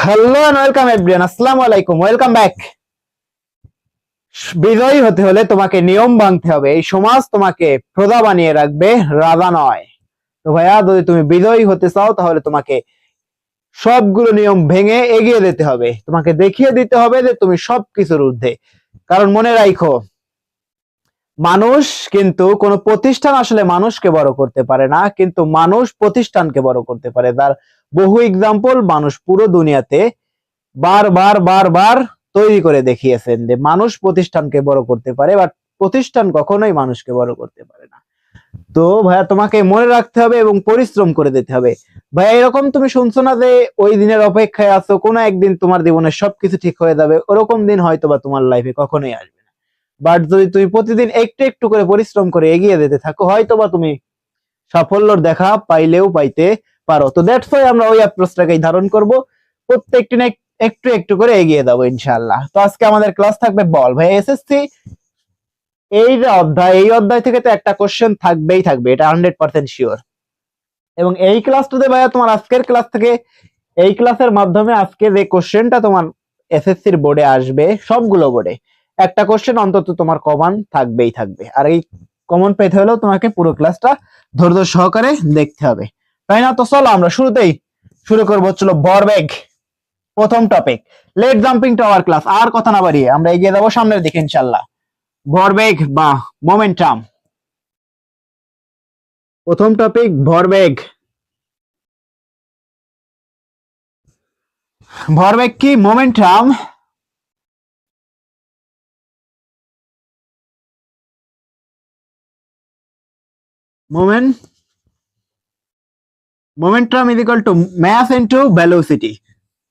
Hello and welcome everyone, আসসালামু আলাইকুম, welcome back. বিজয়ী হতে হলে তোমাকে নিয়ম ভাঙতে হবে। এই সমাজ তোমাকে প্রজা বানিয়ে রাখবে, রাজা নয়। তো ভাইয়া, যদি তুমি বিজয়ী হতে চাও তাহলে তোমাকে সবগুলো নিয়ম ভেঙে এগিয়ে যেতে হবে। তোমাকে দেখিয়ে দিতে হবে যে তুমি সবকিছুর ঊর্ধ্বে। কারণ মনে রাখো, মানুষ কিন্তু কোনো প্রতিষ্ঠান আসলে মানুষকে বড় করতে পারে না, কিন্তু মানুষ প্রতিষ্ঠানকে বড় করতে পারে। তার বহু এক্সাম্পল মানুষ পুরো দুনিয়াতে বারবার বারবার তৈরি করে দেখিয়েছেন যে মানুষ প্রতিষ্ঠানকে বড় করতে পারে, বাট প্রতিষ্ঠান কখনোই মানুষকে বড় করতে পারে না। তো ভাইয়া, তোমাকে মনে রাখতে হবে এবং পরিশ্রম করে যেতে হবে। ভাইয়া, এরকম তুমি শুনছো না যে ওই দিনের অপেক্ষায় আছো, কোনো একদিন তোমার জীবনে সবকিছু ঠিক হয়ে যাবে? ওরকম দিন হয়তো বা তোমার লাইফে কখনোই আসবে না। বাট যদি তুমি প্রতিদিন একটু একটু করে পরিশ্রম করে এগিয়ে যেতে থাকো, হয়তো বা তুমি সাফল্যর দেখা পাইলেও পাইতে পারো। তো দ্যাটস ওয়াই আমরা ওই অ্যাপ্রোচটাকেই ধারণ করব, প্রত্যেকটি না একটু একটু করে এগিয়ে যাবো ইনশাআল্লাহ। তো আজকে আমাদের ক্লাস থাকবে বল। ভাই, এসএসসি এই অধ্যায় থেকে তো একটা কোশ্চেন থাকবেই থাকবে, এটা 100% শিওর। এবং এই ক্লাসটাতে ভাইয়া, তোমার আজকের ক্লাস থেকে, এই ক্লাসের মাধ্যমে আজকে যে কোশ্চেনটা তোমার এসএসসির বোর্ডে আসবে, সবগুলো বোর্ডে একটা কোশ্চেন অন্তত তোমার কমন থাকবেই থাকবে। আর এই কমন পেতে হলেও তোমাকে পুরো ক্লাসটা ধৈর্য সহকারে দেখতে হবে, তাই না? তো চলো আমরা শুরুতেই শুরু করবো। চলো, ভরবেগ প্রথম topic, let jumping to our class. আর কথা না বাড়িয়ে আমরা এগিয়ে যাবো সামনের দিকে ইনশাল্লাহ। ভরবেগ বা মোমেন্টাম, প্রথম টপিক ভরবেগ। ভরবেগ কি momentum? Momentum is equal to mass into velocity.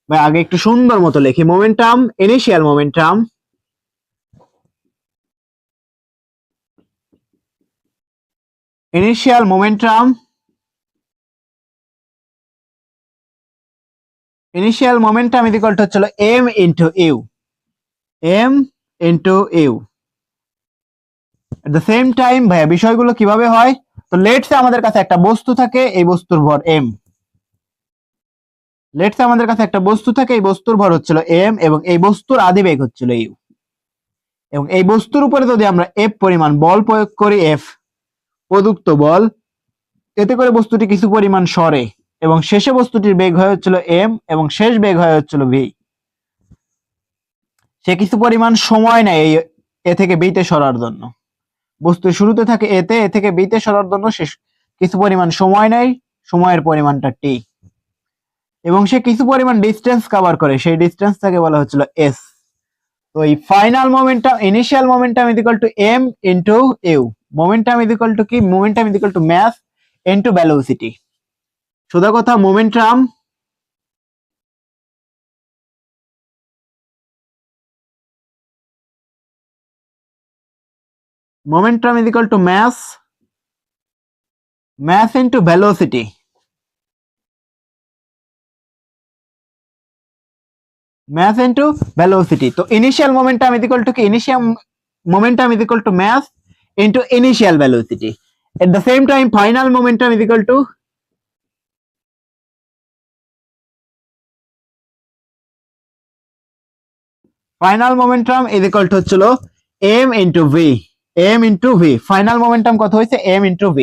আগে একটু সুন্দর মতো লিখি। Momentum, initial momentum, initial momentum, initial momentum is equal to হচ্ছিল M into U, M into U. At the same time ভাইয়া, বিষয়গুলো কিভাবে হয়? তো লেটস সে আমাদের কাছে একটা বস্তু থাকে, এই বস্তুর ভর এম। লেটস সে আমাদের কাছে একটা বস্তু থাকে, এই বস্তুর ভর হচ্ছিল এম, এবং এই বস্তুর আদিবেগ হচ্ছিল ইউ। এবং এই বস্তুর উপরে যদি আমরা এফ পরিমাণ বল প্রয়োগ করি, এফ প্রযুক্ত বল, এতে করে বস্তুটি কিছু পরিমাণ সরে, এবং শেষে বস্তুটির বেগ হয় হচ্ছিল এম, এবং শেষ বেগ হয় হচ্ছিল ভি। সে কিছু পরিমাণ সময় নেয় এ থেকে বিতে সরার জন্য। বস্তু শুরুতে থাকে এতে, এ থেকে বিতে সরার জন্য সে কিছু পরিমাণ সময় নেয়, সময়ের পরিমাণটা টি, এবং সে কিছু পরিমাণ ডিস্টেন্স কভার করে, সেই ডিস্টেন্সটাকে বলা হচ্ছিল এস। তো এই final momentum, initial momentum is equal to M into U. Momentum is equal to কি? Momentum is equal to mass into velocity. সোজা কথা, momentum is equal to mass into velocity. Mass into velocity. তো initial momentum is equal to কি? Initial momentum is equal to mass into initial velocity. At the same time, final momentum is equal to হচ্ছিল m into v, m into v। Final momentum কত হয়েছে? m into v।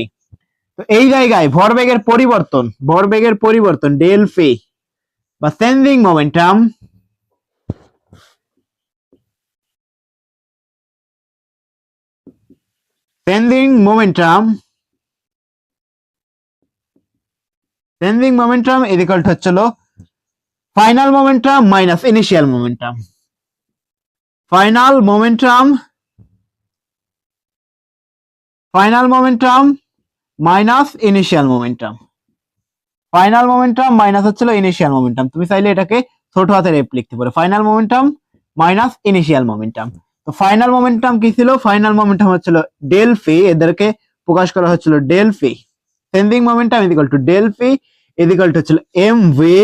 তো এই জায়গায় ভরবেগের পরিবর্তন del P বা changing momentum, changing momentum is equal to হচ্ছিল final momentum minus initial momentum. Final momentum minus initial momentum. Final momentum minus হচ্ছিল ইনিশিয়াল মোমেন্টাম। তুমি চাইলে এটাকে ছোট হাতের এফ লিখতে পারো, final momentum minus initial momentum. তো ফাইনাল মোমেন্টাম কি ছিল? ফাইনাল মোমেন্টাম হচ্ছিল ডেল ফি, এদেরকে প্রকাশ করা হচ্ছিল del P. Changing momentum is equal to del P is equal to হচ্ছিল M V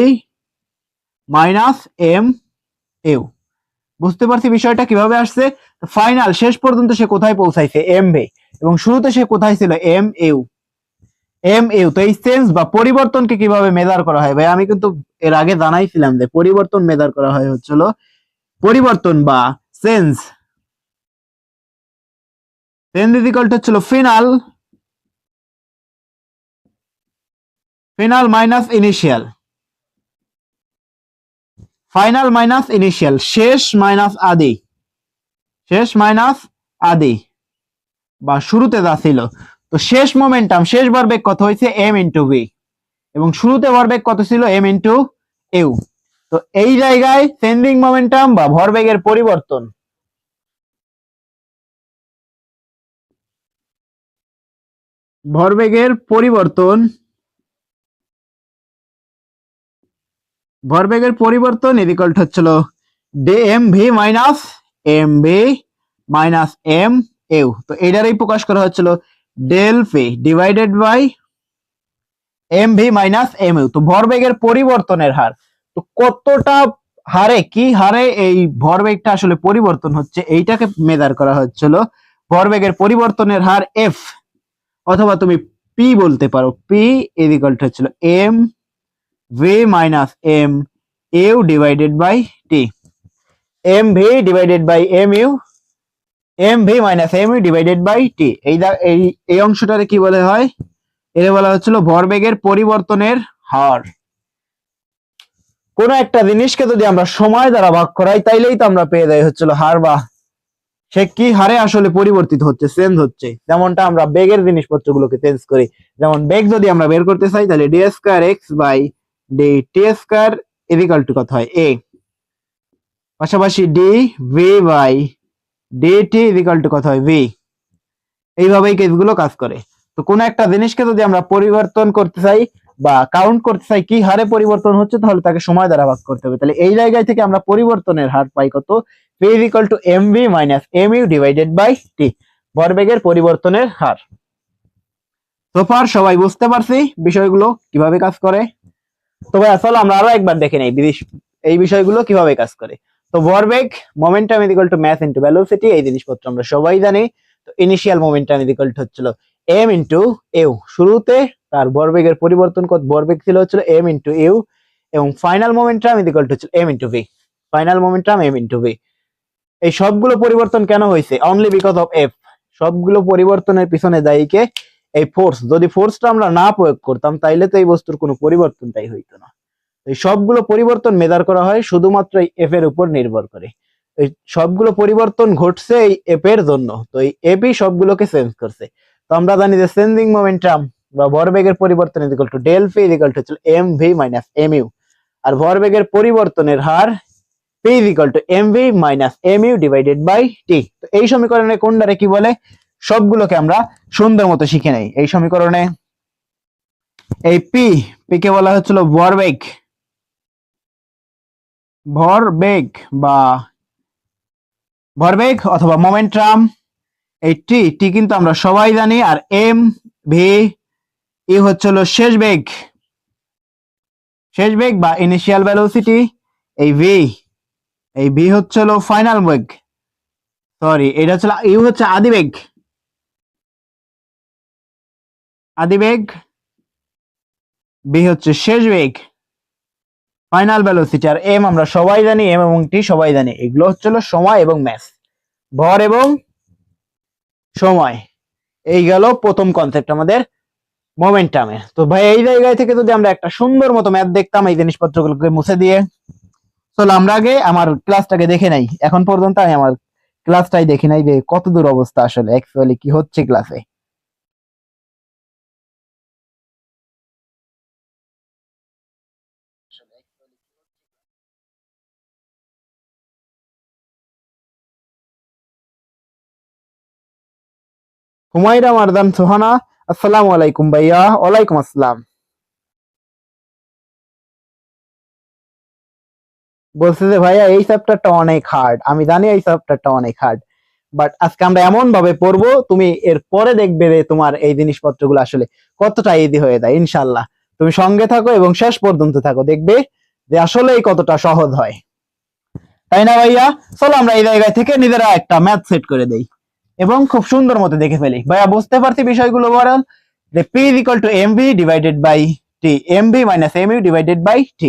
minus M U. বুঝতে পারছি বিষয়টা কিভাবে আসছে? ফাইনাল শেষ পর্যন্ত সে কোথায় পৌঁছাইছে? এম ভি, এবং শুরুতে সে কোথায় ছিল? M U. M U. তো এই চেঞ্জ বা পরিবর্তনকে কিভাবে মেজার করা হয় ভাই, আমি কিন্তু এর আগে জানাইছিলাম যে পরিবর্তন মেজার করা হয় হচ্ছিল পরিবর্তন বা change, change is equal to হচ্ছিল final minus initial, final minus initial, শেষ মাইনাস আদি, শেষ মাইনাস আদি বা শুরুতে যা ছিল। তো শেষ মোমেন্টাম, শেষ ভরবেগ কত হয়েছে এম ইন্টু ভি, এবং শুরুতে ভরবেগ কত ছিল এম ইন্টু ইউ। তো এই জায়গায় চেঞ্জিং মোমেন্টাম বা ভরবেগের পরিবর্তন, ভরবেগের পরিবর্তন, ভরবেগের পরিবর্তন ইকুয়াল টু হচ্ছিল M V minus M V minus M U. তো এটারই প্রকাশ করা হচ্ছিল del P divided by M V minus M U. তো ভরবেগের পরিবর্তনের হার, তো কতটা হারে কি হারে এই ভরবেগটা আসলে পরিবর্তন হচ্ছে এইটাকে মেজার করা হচ্ছিল ভরবেগের পরিবর্তনের হার এফ, অথবা তুমি পি বলতে পারো। পি ইজ ইকুয়াল টু হচ্ছিল M V minus M U divided by T, M V divided by M U, M V minus M U divided by T. এই অংশটারে কি বলে হয়, এর বলা হচ্ছিল ভরবেগের পরিবর্তনের হার। কোন একটা জিনিসকে যদি আমরা সময় দ্বারা ভাগ করাই তাইলেই তো আমরা পেয়ে যাই হচ্ছিল হার, বা সে কি হারে আসলে পরিবর্তিত হচ্ছে, চেঞ্জ হচ্ছে। যেমনটা আমরা বেগের জিনিসপত্রগুলোকে চেঞ্জ করি, যেমন বেগ যদি আমরা বের করতে চাই তাহলে D square X by D T square equal to কত হয় এ, পাশাপাশি D V by D T equal to কত হয় ভি। এইভাবেই কেসগুলো কাজ করে। তো কোন একটা জিনিসকে যদি আমরা পরিবর্তন করতে চাই বা কাউন্ট করতে চাই কি হারে পরিবর্তন হচ্ছে, তাহলে তাকে সময় দ্বারা ভাগ করতে হবে। তাহলে এই জায়গায় থেকে আমরা পরিবর্তনের হার পাই কত, v equal to M V minus M U divided by T, ভরবেগের পরিবর্তনের হার। সোফার সবাই বুঝতে পারছি বিষয়গুলো কিভাবে কাজ করে? তো ভাই আসলে আমরা আরো একবার দেখে নেই এই বিষয়গুলো কিভাবে কাজ করে। তো ভরবেগ, momentum is equal to mass into velocity, এই জিনিসপত্র আমরা সবাই জানি। তো initial momentum is equal to হচ্ছিল এম ইনটু ইউ, শুরুতে তার ভরবেগের পরিবর্তন কত, ভরবেগ ছিল হচ্ছিল এম ইনটু ইউ, এবং final momentum is equal to হচ্ছে M into V, final momentum M into V. এই সবগুলো পরিবর্তন কেন হয়েছে, অনলি বিকজ অফ এফ। সবগুলো পরিবর্তনের পিছনে দায়ী কে, এই ফোর্স। যদি ফোর্সটা আমরা না প্রয়োগ করতাম তাইলে তো এই বস্তুর কোনো পরিবর্তনটাই হইতো না। এই সবগুলো পরিবর্তন মেজার করা হয় শুধুমাত্র এই এফ এর উপর নির্ভর করে। এই সবগুলো পরিবর্তন ঘটছে এই এফ এর জন্য, তো এই এফই সবগুলোকে চেঞ্জ করছে। তো আমরা জানি যে চেঞ্জিং মোমেন্টাম বা ভরবেগের পরিবর্তন is equal to del P is equal to M V minus M you, আর ভরবেগের পরিবর্তনের হার P is equal to M V minus M U divided by T. তো এই সমীকরণে কোনটারে কি বলে সবগুলোকে আমরা সুন্দর মতো শিখে নেই। এই সমীকরণে এই পি কে বলা হচ্ছিল ভরবেগ, ভরবেগ বা ভরবেগ অথবা মোমেন্টাম। এই টি কিন্তু আমরা সবাই জানি, আর এম ভি ই হচ্ছিল শেষ বেগ, শেষ বেগ বা ইনিশিয়াল ভেলোসিটি। এই ভি হচ্ছিল ফাইনাল বেগ, সরি এটা হচ্ছে ইউ হচ্ছে আদি বেগ, আদি বেগ, বি হচ্ছে শেষ বেগ ফাইনাল ভেলোসিটি, আর এম আমরা সবাই জানি, এম এবং টি সবাই জানি। এগুলো হচ্ছিল সময় এবং ম্যাস, ভর এবং সময়। এই গেল প্রথম কনসেপ্ট আমাদের মোমেন্টামের। তো ভাই এই জায়গায় থেকে যদি আমরা একটা সুন্দর মতো ম্যাথ দেখতাম এই জিনিসপত্রগুলোকে মুছে দিয়ে, চলো আমরা আগে আমার ক্লাসটাকে দেখে নাই। এখন পর্যন্ত আমি আমার ক্লাসটাই দেখি নাই যে কত দূর অবস্থা আসলে অ্যাকচুয়ালি কি হচ্ছে ক্লাসে। হুমায়রা মারদান সোহানা, আসসালামু আলাইকুম ভাইয়া। ওয়ালাইকুম আসসালাম। বলছে যে ভাইয়া এই চ্যাপ্টারটা অনেক হার্ড, আমি জানি এই চ্যাপ্টারটা অনেক হার্ড, বাট আজকে আমরা এমন ভাবে পড়বো তুমি এর পরে দেখবে যে তোমার এই জিনিসপত্রগুলো আসলে কতটা ইজি হয়ে যায়। ইনশাল্লাহ তুমি সঙ্গে থাকো এবং শেষ পর্যন্ত থাকো, দেখবে যে আসলেই কতটা সহজ হয়, তাই না ভাইয়া? চলো আমরা এই জায়গায় থেকে নিজেরা একটা ম্যাথ সেট করে দেই এবং খুব সুন্দর মতো দেখে ফেলি। ভাইয়া বুঝতে পারছি বিষয়গুলো বলেন যে p is equal to mv divided by t, mv minus mu divided by t।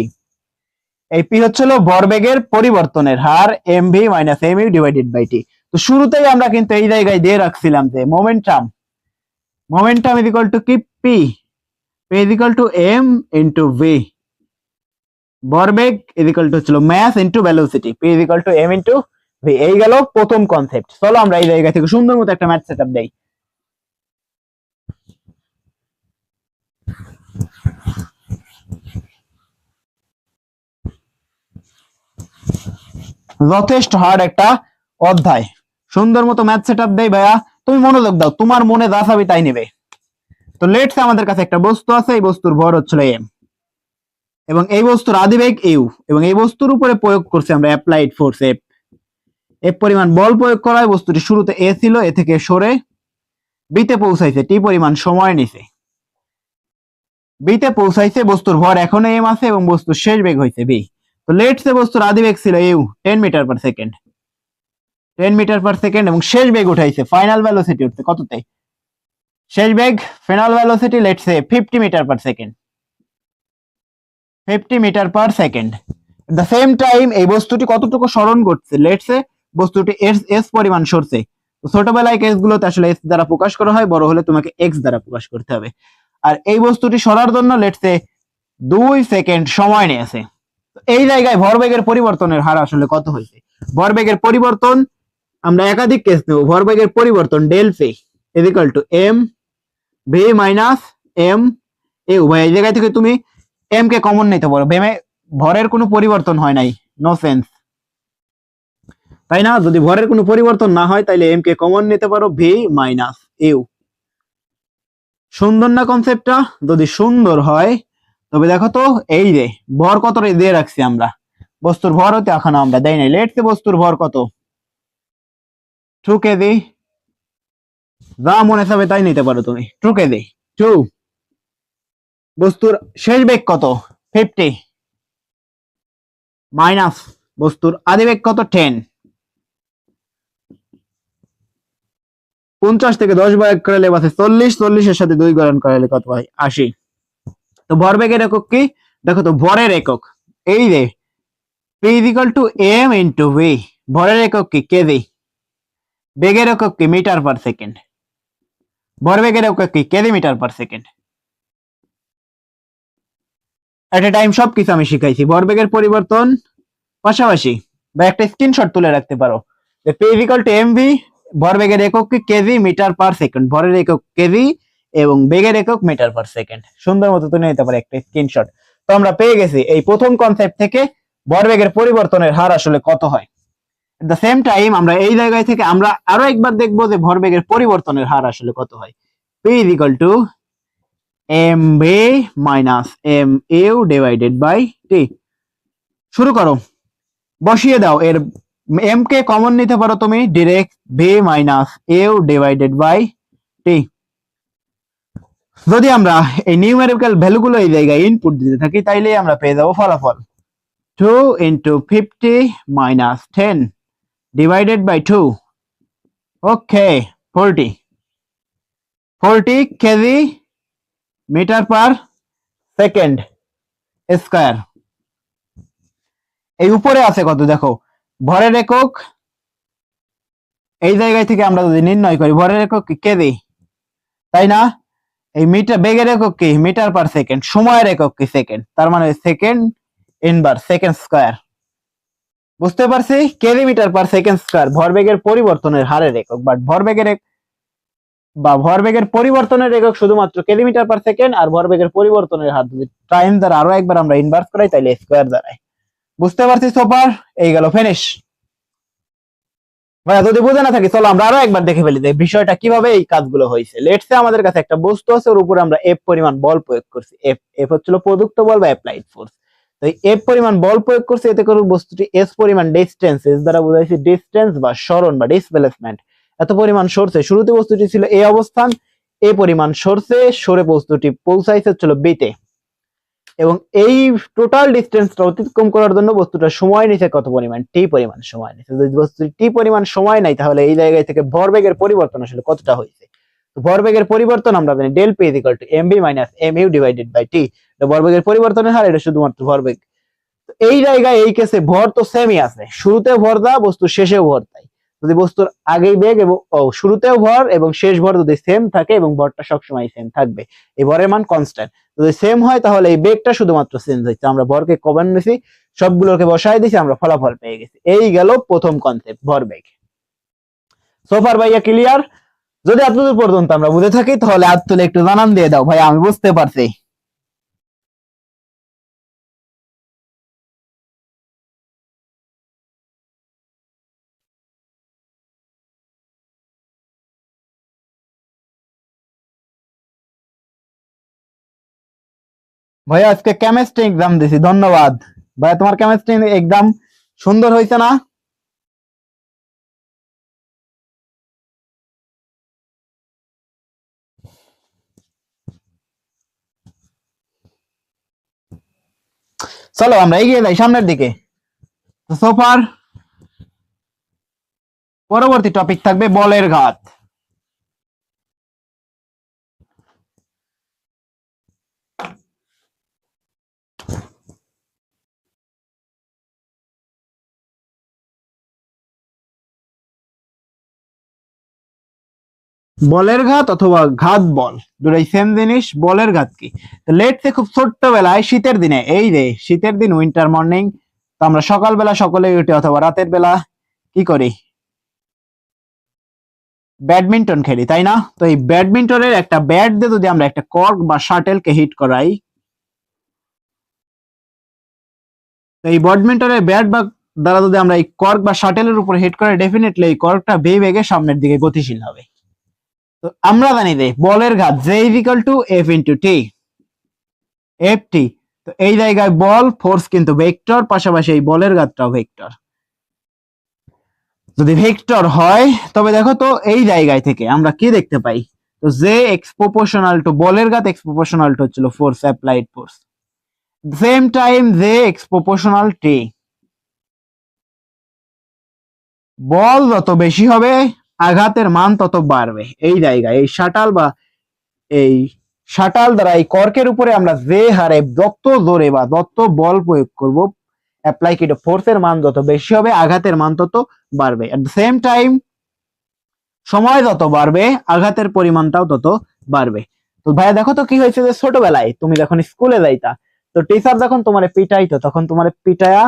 এই p হচ্ছিল ভরবেগের পরিবর্তনের হার mv minus mu divided by t। তো শুরুতেই আমরা কিন্তু এই জায়গায় দিয়ে রাখছিলাম যে মোমেন্টাম is equal to কি p is equal to m into v, ভরবেগ is equal to হচ্ছিল mass into velocity, p is equal to m into v। এই গেল প্রথম কনসেপ্ট। চলো আমরা এই জায়গা থেকে সুন্দর মতো একটা ম্যাথ সেটআপ দেই। যথেষ্ট হার্ড একটা অধ্যায়, সুন্দর মতো ম্যাথ সেটআপ দেই ভাইয়া, তুমি মনোযোগ দাও, তোমার মনে যা চাবি তাই নেবে। তো লেটস সে আমাদের কাছে একটা বস্তু আছে, এই বস্তুর ভর হচ্ছিল m এবং এই বস্তুর আদিবেগ u এবং এই বস্তুর উপরে প্রয়োগ করছি আমরা অ্যাপ্লাইড ফোর্স f। f পরিমাণ বল প্রয়োগ করায় বস্তুটি শুরুতে a ছিল, এ থেকে সরে b তে পৌঁছাইছে, t পরিমাণ সময় নিছে, b তে পৌঁছাইছে, বস্তুর ভর এখনো m আছে এবং বস্তুর শেষ বেগ হইছে v। তো লেটস সে বস্তুর আদিবেগ ছিল u 10 metre per second, 10 metre per second এবং শেষ বেগ উঠাইছে, ফাইনাল ভেলোসিটি উঠছে কততে, শেষ বেগ final velocity let's say 50 metre per second, 50 metre per second. At the same time এই বস্তুটি কতটুকু সরণ করছে, লেটস সে বস্তুটি s পরিমাণ সরছে। তো ছোটবেলায় কেস গুলোতে আসলে s দ্বারা প্রকাশ করা হয়, বড় হলে তোমাকে x দ্বারা প্রকাশ করতে হবে। আর এই বস্তুটি সরার জন্য লেটস সে 2 সেকেন্ড সময় নিয়েছে। এই জায়গায় ভরবেগের পরিবর্তনের হার আসলে কত হয়েছে, ভরবেগের পরিবর্তন আমরা একাধিক কেস নেব। ভরবেগের পরিবর্তন del P is equal to M V minus M U. ভাই এই জায়গা থেকে তুমি এম কে কমন নিতে পারো, ভরের কোনো পরিবর্তন হয় নাই, নো সেন্স, তাই না? যদি ভরের কোনো পরিবর্তন না হয় তাহলে এম কে কমন নিতে পারো, ভি মাইনাস ইউ। সুন্দর না কনসেপ্টটা? যদি সুন্দর হয় তবে দেখো তো এই যে ভর কতটা দিয়ে রাখছি আমরা, বস্তুর ভর হতে এখন আমরা দেই নাই। লেটস সে বস্তুর ভর কত, 2 কেজি, যা মনে চাবে তাই নিতে পারো তুমি, 2 কেজি 2। বস্তুর শেষ বেগ কত, 50 মাইনাস বস্তুর আদিবেগ কত, 10। 50 থেকে 10 ভাগ করলে বাসে 40, 40 এর সাথে 2 গুণ করলে কত হয়, 80। তো ভরবেগের একক কি দেখো তো, ভরের একক এই যে p is equal to m into v, ভরের একক কি কেজি, বেগের একক কি মিটার পার সেকেন্ড, ভরবেগের একক কি KG metre per second. At a time সবকিছু আমি শিখাইছি, ভরবেগের পরিবর্তন পাশাপাশি বা একটা স্ক্রিনশট তুলে রাখতে পারো যে p is equal to mv, ভরবেগের একক কি কেজি মিটার পার সেকেন্ড, ভরের একক কেজি এবং বেগের একক মিটার পার সেকেন্ড। সুন্দর মতো তুলে নিতে পারো একটা স্ক্রিনশট। তো আমরা পেয়ে গেছি এই প্রথম কনসেপ্ট থেকে ভরবেগের পরিবর্তনের হার আসলে কত হয়। এট দ্য সেম টাইম আমরা এই জায়গায় থেকে আমরা আরো একবার দেখবো যে ভরবেগের পরিবর্তনের হার আসলে কত হয়। p is equal to mv minus mu divided by t। শুরু করো, বসিয়ে দাও, এর m কে কমন নিতে পারো তুমি, direct v minus u divided by t। যদি আমরা এই নিউমেরিক্যাল ভ্যালুগুলো এই জায়গায় ইনপুট দিতে থাকি তাইলে আমরা পেয়ে যাবো ফলাফল 2 into 50 minus 10 divided by 2, okay 40 KG metre per second square. এই উপরে আছে কত দেখো, ভরের একক, এই জায়গায় থেকে আমরা যদি নির্ণয় করি ভরের একক কি কেজি, তাই না? এই মিটার, বেগের একক কি মিটার পার সেকেন্ড, সময়ের একক কি সেকেন্ড, তার মানে সেকেন্ড ইনভার্স সেকেন্ড স্কয়ার। বুঝতে পারছি, KG metre per second square ভরবেগের পরিবর্তনের হারের একক, বাট ভরবেগের পরিবর্তনের একক শুধুমাত্র কেজি মিটার পার সেকেন্ড, আর ভরবেগের পরিবর্তনের হার যদি টাইম দ্বারা আরো একবার আমরা ইনভার্স করাই তাহলে স্কয়ার দাঁড়ায়। বুঝতে পারছি সোপার, এই গেল ফিনিশ। ভাইয়া যদি বুঝে না থাকি চলো আমরা আরো একবার দেখে ফেলি যে বিষয়টা কিভাবে এই কাজগুলো হয়েছে। লেটস সে আমাদের কাছে একটা বস্তু আছে, ওর উপরে আমরা এফ পরিমাণ বল প্রয়োগ করছি, এফ হচ্ছিল প্রযুক্ত বল বা অ্যাপ্লাইড ফোর্স। তো এফ পরিমাণ বল প্রয়োগ করছি, এতে করে বস্তুটি এস পরিমাণ ডিসটেন্স, এস দ্বারা বোঝাইছি ডিসটেন্স বা সরণ বা ডিসপ্লেসমেন্ট, এত পরিমাণ সরছে। শুরুতে বস্তুটি ছিল এই অবস্থান, এই পরিমাণ সরছে, সরে বস্তুটি পৌঁছাইছে হচ্ছিল বিতে, এবং এই টোটাল ডিসটেন্সটা অতিক্রম করার জন্য বস্তুটা সময় নিছে কত পরিমাণ, টি পরিমাণ সময় নিছে। যদি বস্তুটি টি পরিমাণ সময় নাই তাহলে এই জায়গায় থেকে ভরবেগের পরিবর্তন আসলে কতটা হয়েছে। ভরবেগের পরিবর্তন আমরা জানি del P equal to M V minus M U divided by T. ভরবেগের পরিবর্তনের হার, এটা শুধুমাত্র ভরবেগ। এই জায়গায় এই কেসে ভর তো সেমই আছে, শুরুতে ভর দা বস্তু শেষেও ভর তাই। যদি বস্তুর আগেই বেগ এবং শুরুতেও ভর এবং শেষ ভর যদি সেম থাকে এবং ভরটা সবসময় সেম থাকবে, এই ভরের মান কনস্ট্যান্ট। যদি সেম হয় তাহলে এই বেগটা শুধুমাত্র চেঞ্জ হচ্ছে। আমরা ভরকে কমন নিছি, সবগুলোকে বসাই দিছি, আমরা ফলাফল পেয়ে গেছি। এই গেল প্রথম কনসেপ্ট, ভরবেগ। সোফার ভাইয়া ক্লিয়ার? যদি এতদূর পর্যন্ত আমরা বুঝে থাকি তাহলে হাত তুলে একটু জানান দিয়ে দাও, ভাই আমি বুঝতে পারছি। ভাইয়া আজকে কেমিস্ট্রি এক্সাম দিছি, ধন্যবাদ ভাইয়া। তোমার কেমিস্ট্রি এক্সাম সুন্দর হয়েছে না? চলো আমরা এগিয়ে যাই সামনের দিকে। সোফার পরবর্তী টপিক থাকবে বলের ঘাত। বলের ঘাত অথবা ঘাত বল, দুটাই সেম জিনিস। বলের ঘাত কি? লেটস সে খুব ছোট্টবেলায় শীতের দিনে, এই রে শীতের দিন, উইন্টার মর্নিং, তো আমরা সকালবেলা সকলে উঠে অথবা রাতের বেলা কি করি? ব্যাডমিন্টন খেলি, তাই না? তো এই ব্যাডমিন্টনের একটা ব্যাট দিয়ে যদি আমরা একটা কর্ক বা শাটেলকে হিট করাই, তো এই ব্যাডমিন্টনের ব্যাট বা দ্বারা যদি আমরা এই কর্ক বা শাটেলের উপর হিট করে, ডেফিনেটলি এই কর্কটা বেগে সামনের দিকে গতিশীল হবে। তো আমরা জানি যে বলের ঘাত J is equal to F into T, F T. তো এই জায়গায় বল ফোর্স কিন্তু ভেক্টর, পাশাপাশি এই বলের ঘাতটাও ভেক্টর। যদি ভেক্টর হয় তবে দেখো তো এই জায়গায় থেকে আমরা কি দেখতে পাই? তো জে এক্স প্রপোর্শনাল টু বলের ঘাত এক্স প্রপোর্শনাল টু হচ্ছিল force, applied force. Same time J x proportional t, বল যত বেশি হবে আঘাতের মান তত বাড়বে। এই জায়গায় এই শাটাল বা এই শাটাল দ্বারা এই কর্কের উপরে আমরা যে হারে যত জোরে বা যত বল প্রয়োগ করব, অ্যাপ্লাইড ফোর্সের মান যত বেশি হবে আঘাতের মান তত বাড়বে। এট দ্য সেম টাইম সময় যত বাড়বে আঘাতের পরিমাণটাও তত বাড়বে। তো ভাইয়া দেখো তো কি হয়েছে যে ছোটবেলায় তুমি যখন স্কুলে যাইতা, তো টিচার যখন তোমারে পিটাইতো তখন তোমারে পিটায়া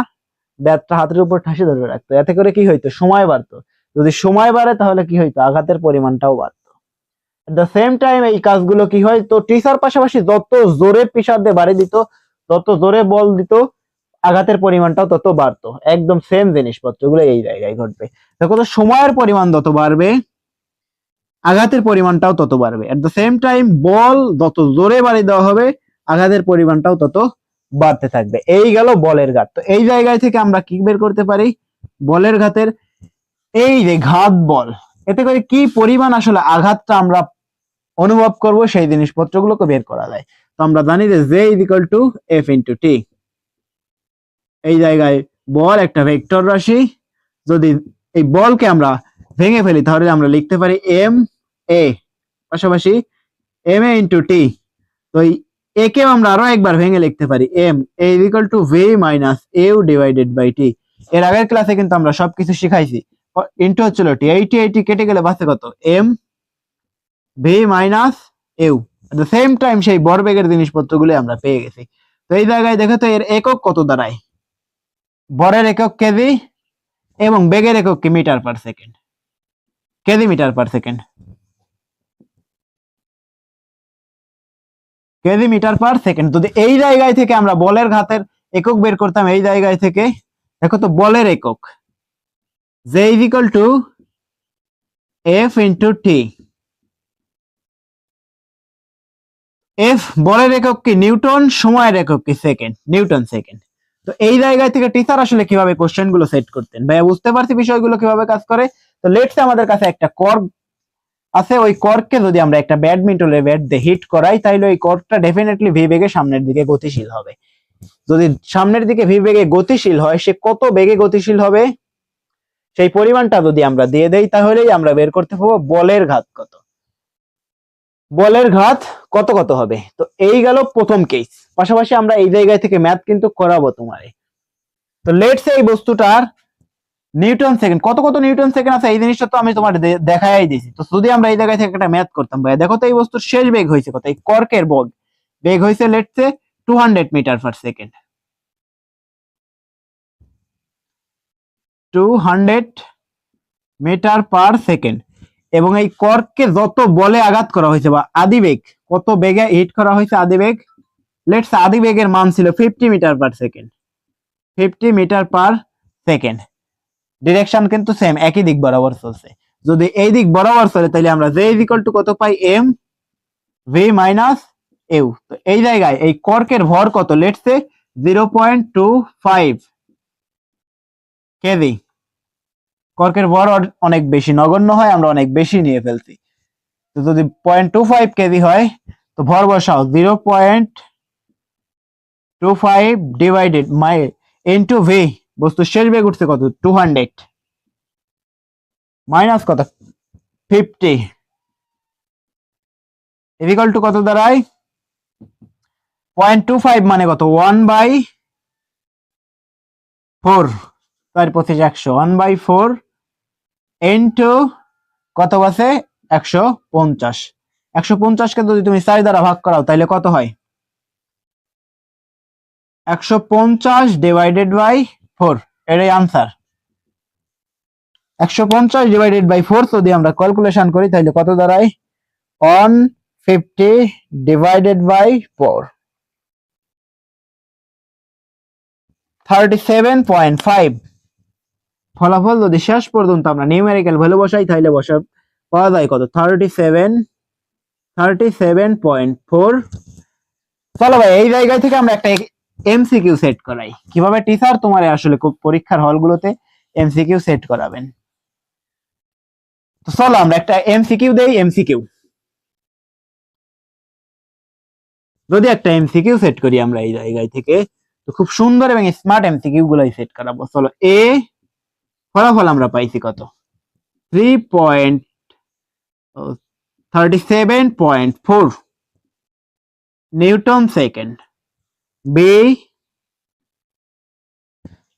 ব্যাটটা হাতের উপর ঠাসে ধরে রাখতো, এতে করে কি হইতো? সময় বাড়তো। যদি সময় বাড়ে তাহলে কি হইতো? আঘাতের পরিমাণটাও বাড়তো। এট দ্য সেম টাইম এই কাজগুলো কি হয়? তো টিচার পাশাপাশি যত জোরে প্রেসার দিয়ে বাড়ি দিত, তত জোরে বল দিত, আঘাতের পরিমাণটাও তত বাড়তো। একদম সেম জিনিসপত্রগুলো এই জায়গায় ঘটবে। দেখো তো সময়ের পরিমাণ যত বাড়বে আঘাতের পরিমাণটাও তত বাড়বে। এট দ্য সেম টাইম বল যত জোরে বাড়ি দেওয়া হবে আঘাতের পরিমাণটাও তত বাড়তে থাকবে। এই গেল বলের ঘাত। তো এই জায়গায় থেকে আমরা কি বের করতে পারি? বলের ঘাতের এই যে ঘাত বল, এতে করে কি পরিমাণ আসলে আঘাতটা আমরা অনুভব করব সেই জিনিসপত্রগুলোকে বের করা যায়। তো আমরা জানি যে J is equal to F into t. এই জায়গায় বল একটা ভেক্টর রাশি, যদি এই বলকে আমরা ভেঙে ফেলি তাহলে আমরা লিখতে পারি এম এ, পাশাপাশি এম এ ইন্টু টি। তো এই এ কেও আমরা আরো একবার ভেঙে লিখতে পারি m a equal to v minus u divided by t. এর আগের ক্লাসে কিন্তু আমরা সবকিছু শিখাইছি। ইন্টু হচ্ছিল টি, এইটি কেটে গেলে বাঁচে কত? M V minus U. At the same time সেই ভরবেগের জিনিসপত্রগুলো আমরা পেয়ে গেছি। তো এই জায়গায় দেখো তো এর একক কত দাঁড়ায়? ভরের একক কেজি এবং বেগের একক কি? Metre per second, KG metre per second, KG metre per second. যদি এই জায়গায় থেকে আমরা বলের ঘাতের একক বের করতাম, এই জায়গায় থেকে দেখো তো বলের একক J is equal to F into T. F বলের একক কি? নিউটন, সময়ের একক কি? Second, Newton second. তো এই জায়গায় থেকে টিচার আসলে কিভাবে কোশ্চেন গুলো সেট করতেন? ভাইয়া বুঝতে পারছি বিষয়গুলো কিভাবে কাজ করে। তো লেটস আমাদের কাছে একটা কর্ক আছে, ওই কর্ককে যদি আমরা একটা ব্যাডমিন্টনের ব্যাট দিয়ে হিট করাই তাহলে ওই কর্কটা ডেফিনেটলি ভি বেগে সামনের দিকে গতিশীল হবে। যদি সামনের দিকে ভি বেগে গতিশীল হয়, সে কত বেগে গতিশীল হবে সেই পরিমাণটা যদি আমরা দিয়ে দেই তাহলেই আমরা বের করতে পারবো বলের ঘাত কত। বলের ঘাত কত কত হবে। তো এই গেল প্রথম কেস। পাশাপাশি আমরা এই জায়গায় থেকে ম্যাথ কিন্তু করাবো তোমারে। তো লেটস এই বস্তুটার নিউটন সেকেন্ড কত কত নিউটন সেকেন্ড আছে এই জিনিসটা তো আমি তোমার দেখাই দিয়েছি। তো যদি আমরা এই জায়গায় থেকে একটা ম্যাথ করতাম ভাই, দেখো তো এই বস্তুর শেষ বেগ হয়েছে কত, এই কর্কের বেগ হয়েছে let's say 200 metre per second, 200 metre per second. এবং এই কর্ককে যত বলে আঘাত করা হয়েছে বা আদি বেগ, কত বেগে হিট করা হয়েছে আদি বেগ, লেটস আদি বেগের মান ছিল 50 metre per second, 50 metre per second. Direction কিন্তু সেম, একই দিক বরাবর চলছে। যদি এই দিক বরাবর চলে তাহলে আমরা জে ইজ ইকুয়াল টু কত পাই, এম ভি মাইনাস ইউ। তো এই জায়গায় এই কর্কের ভর কত, লেটস সে 0.25 কেজি। কর্কের ভর অনেক বেশি, নগণ্য হয়, আমরা অনেক বেশি নিয়ে ফেলছি। তো যদি 0.25 কেজি হয় তো ভর বসাও 0.25 ডিভাইডেড ইনটু ভি, বস্তু শেষ বেগ উঠছে কত 200 মাইনাস কত 50 ইকুয়াল টু কত দাঁড়ায় 0.25 মানে কত 1/4, 4×25 100, 1/4 ইনটু কত আছে 150। 150 কে যদি তুমি 4 দ্বারা ভাগ করাও তাহলে কত হয় 150 ডিভাইডেড বাই 4, এটাই আনসার। 150 ডিভাইডেড বাই 4 যদি আমরা ক্যালকুলেশন করি তাহলে কত দাঁড়ায় 150 ডিভাইডেড বাই 4, 37.5। ফলাফল যদি শেষ পর্যন্ত আমরা নিউমেরিক্যাল ভ্যালু বসাই তাহলে পাওয়া যায় কত 37.4। চলো ভাই এই জায়গা থেকে আমরা একটা এমসিকিউ সেট করাই, কিভাবে টিচার তোমার আসলে পরীক্ষার হলগুলোতে এমসিকিউ সেট করাবেন। তো চলো আমরা একটা এমসিকিউ দেই। এমসিকিউ যদি একটা এমসিকিউ সেট করি আমরা এই জায়গায় থেকে, তো খুব সুন্দর এবং স্মার্ট এমসিকিউ গুলাই সেট করাবো। চলো এ ফলাফল আমরা পাইছি কত 3.37.4 newton second, B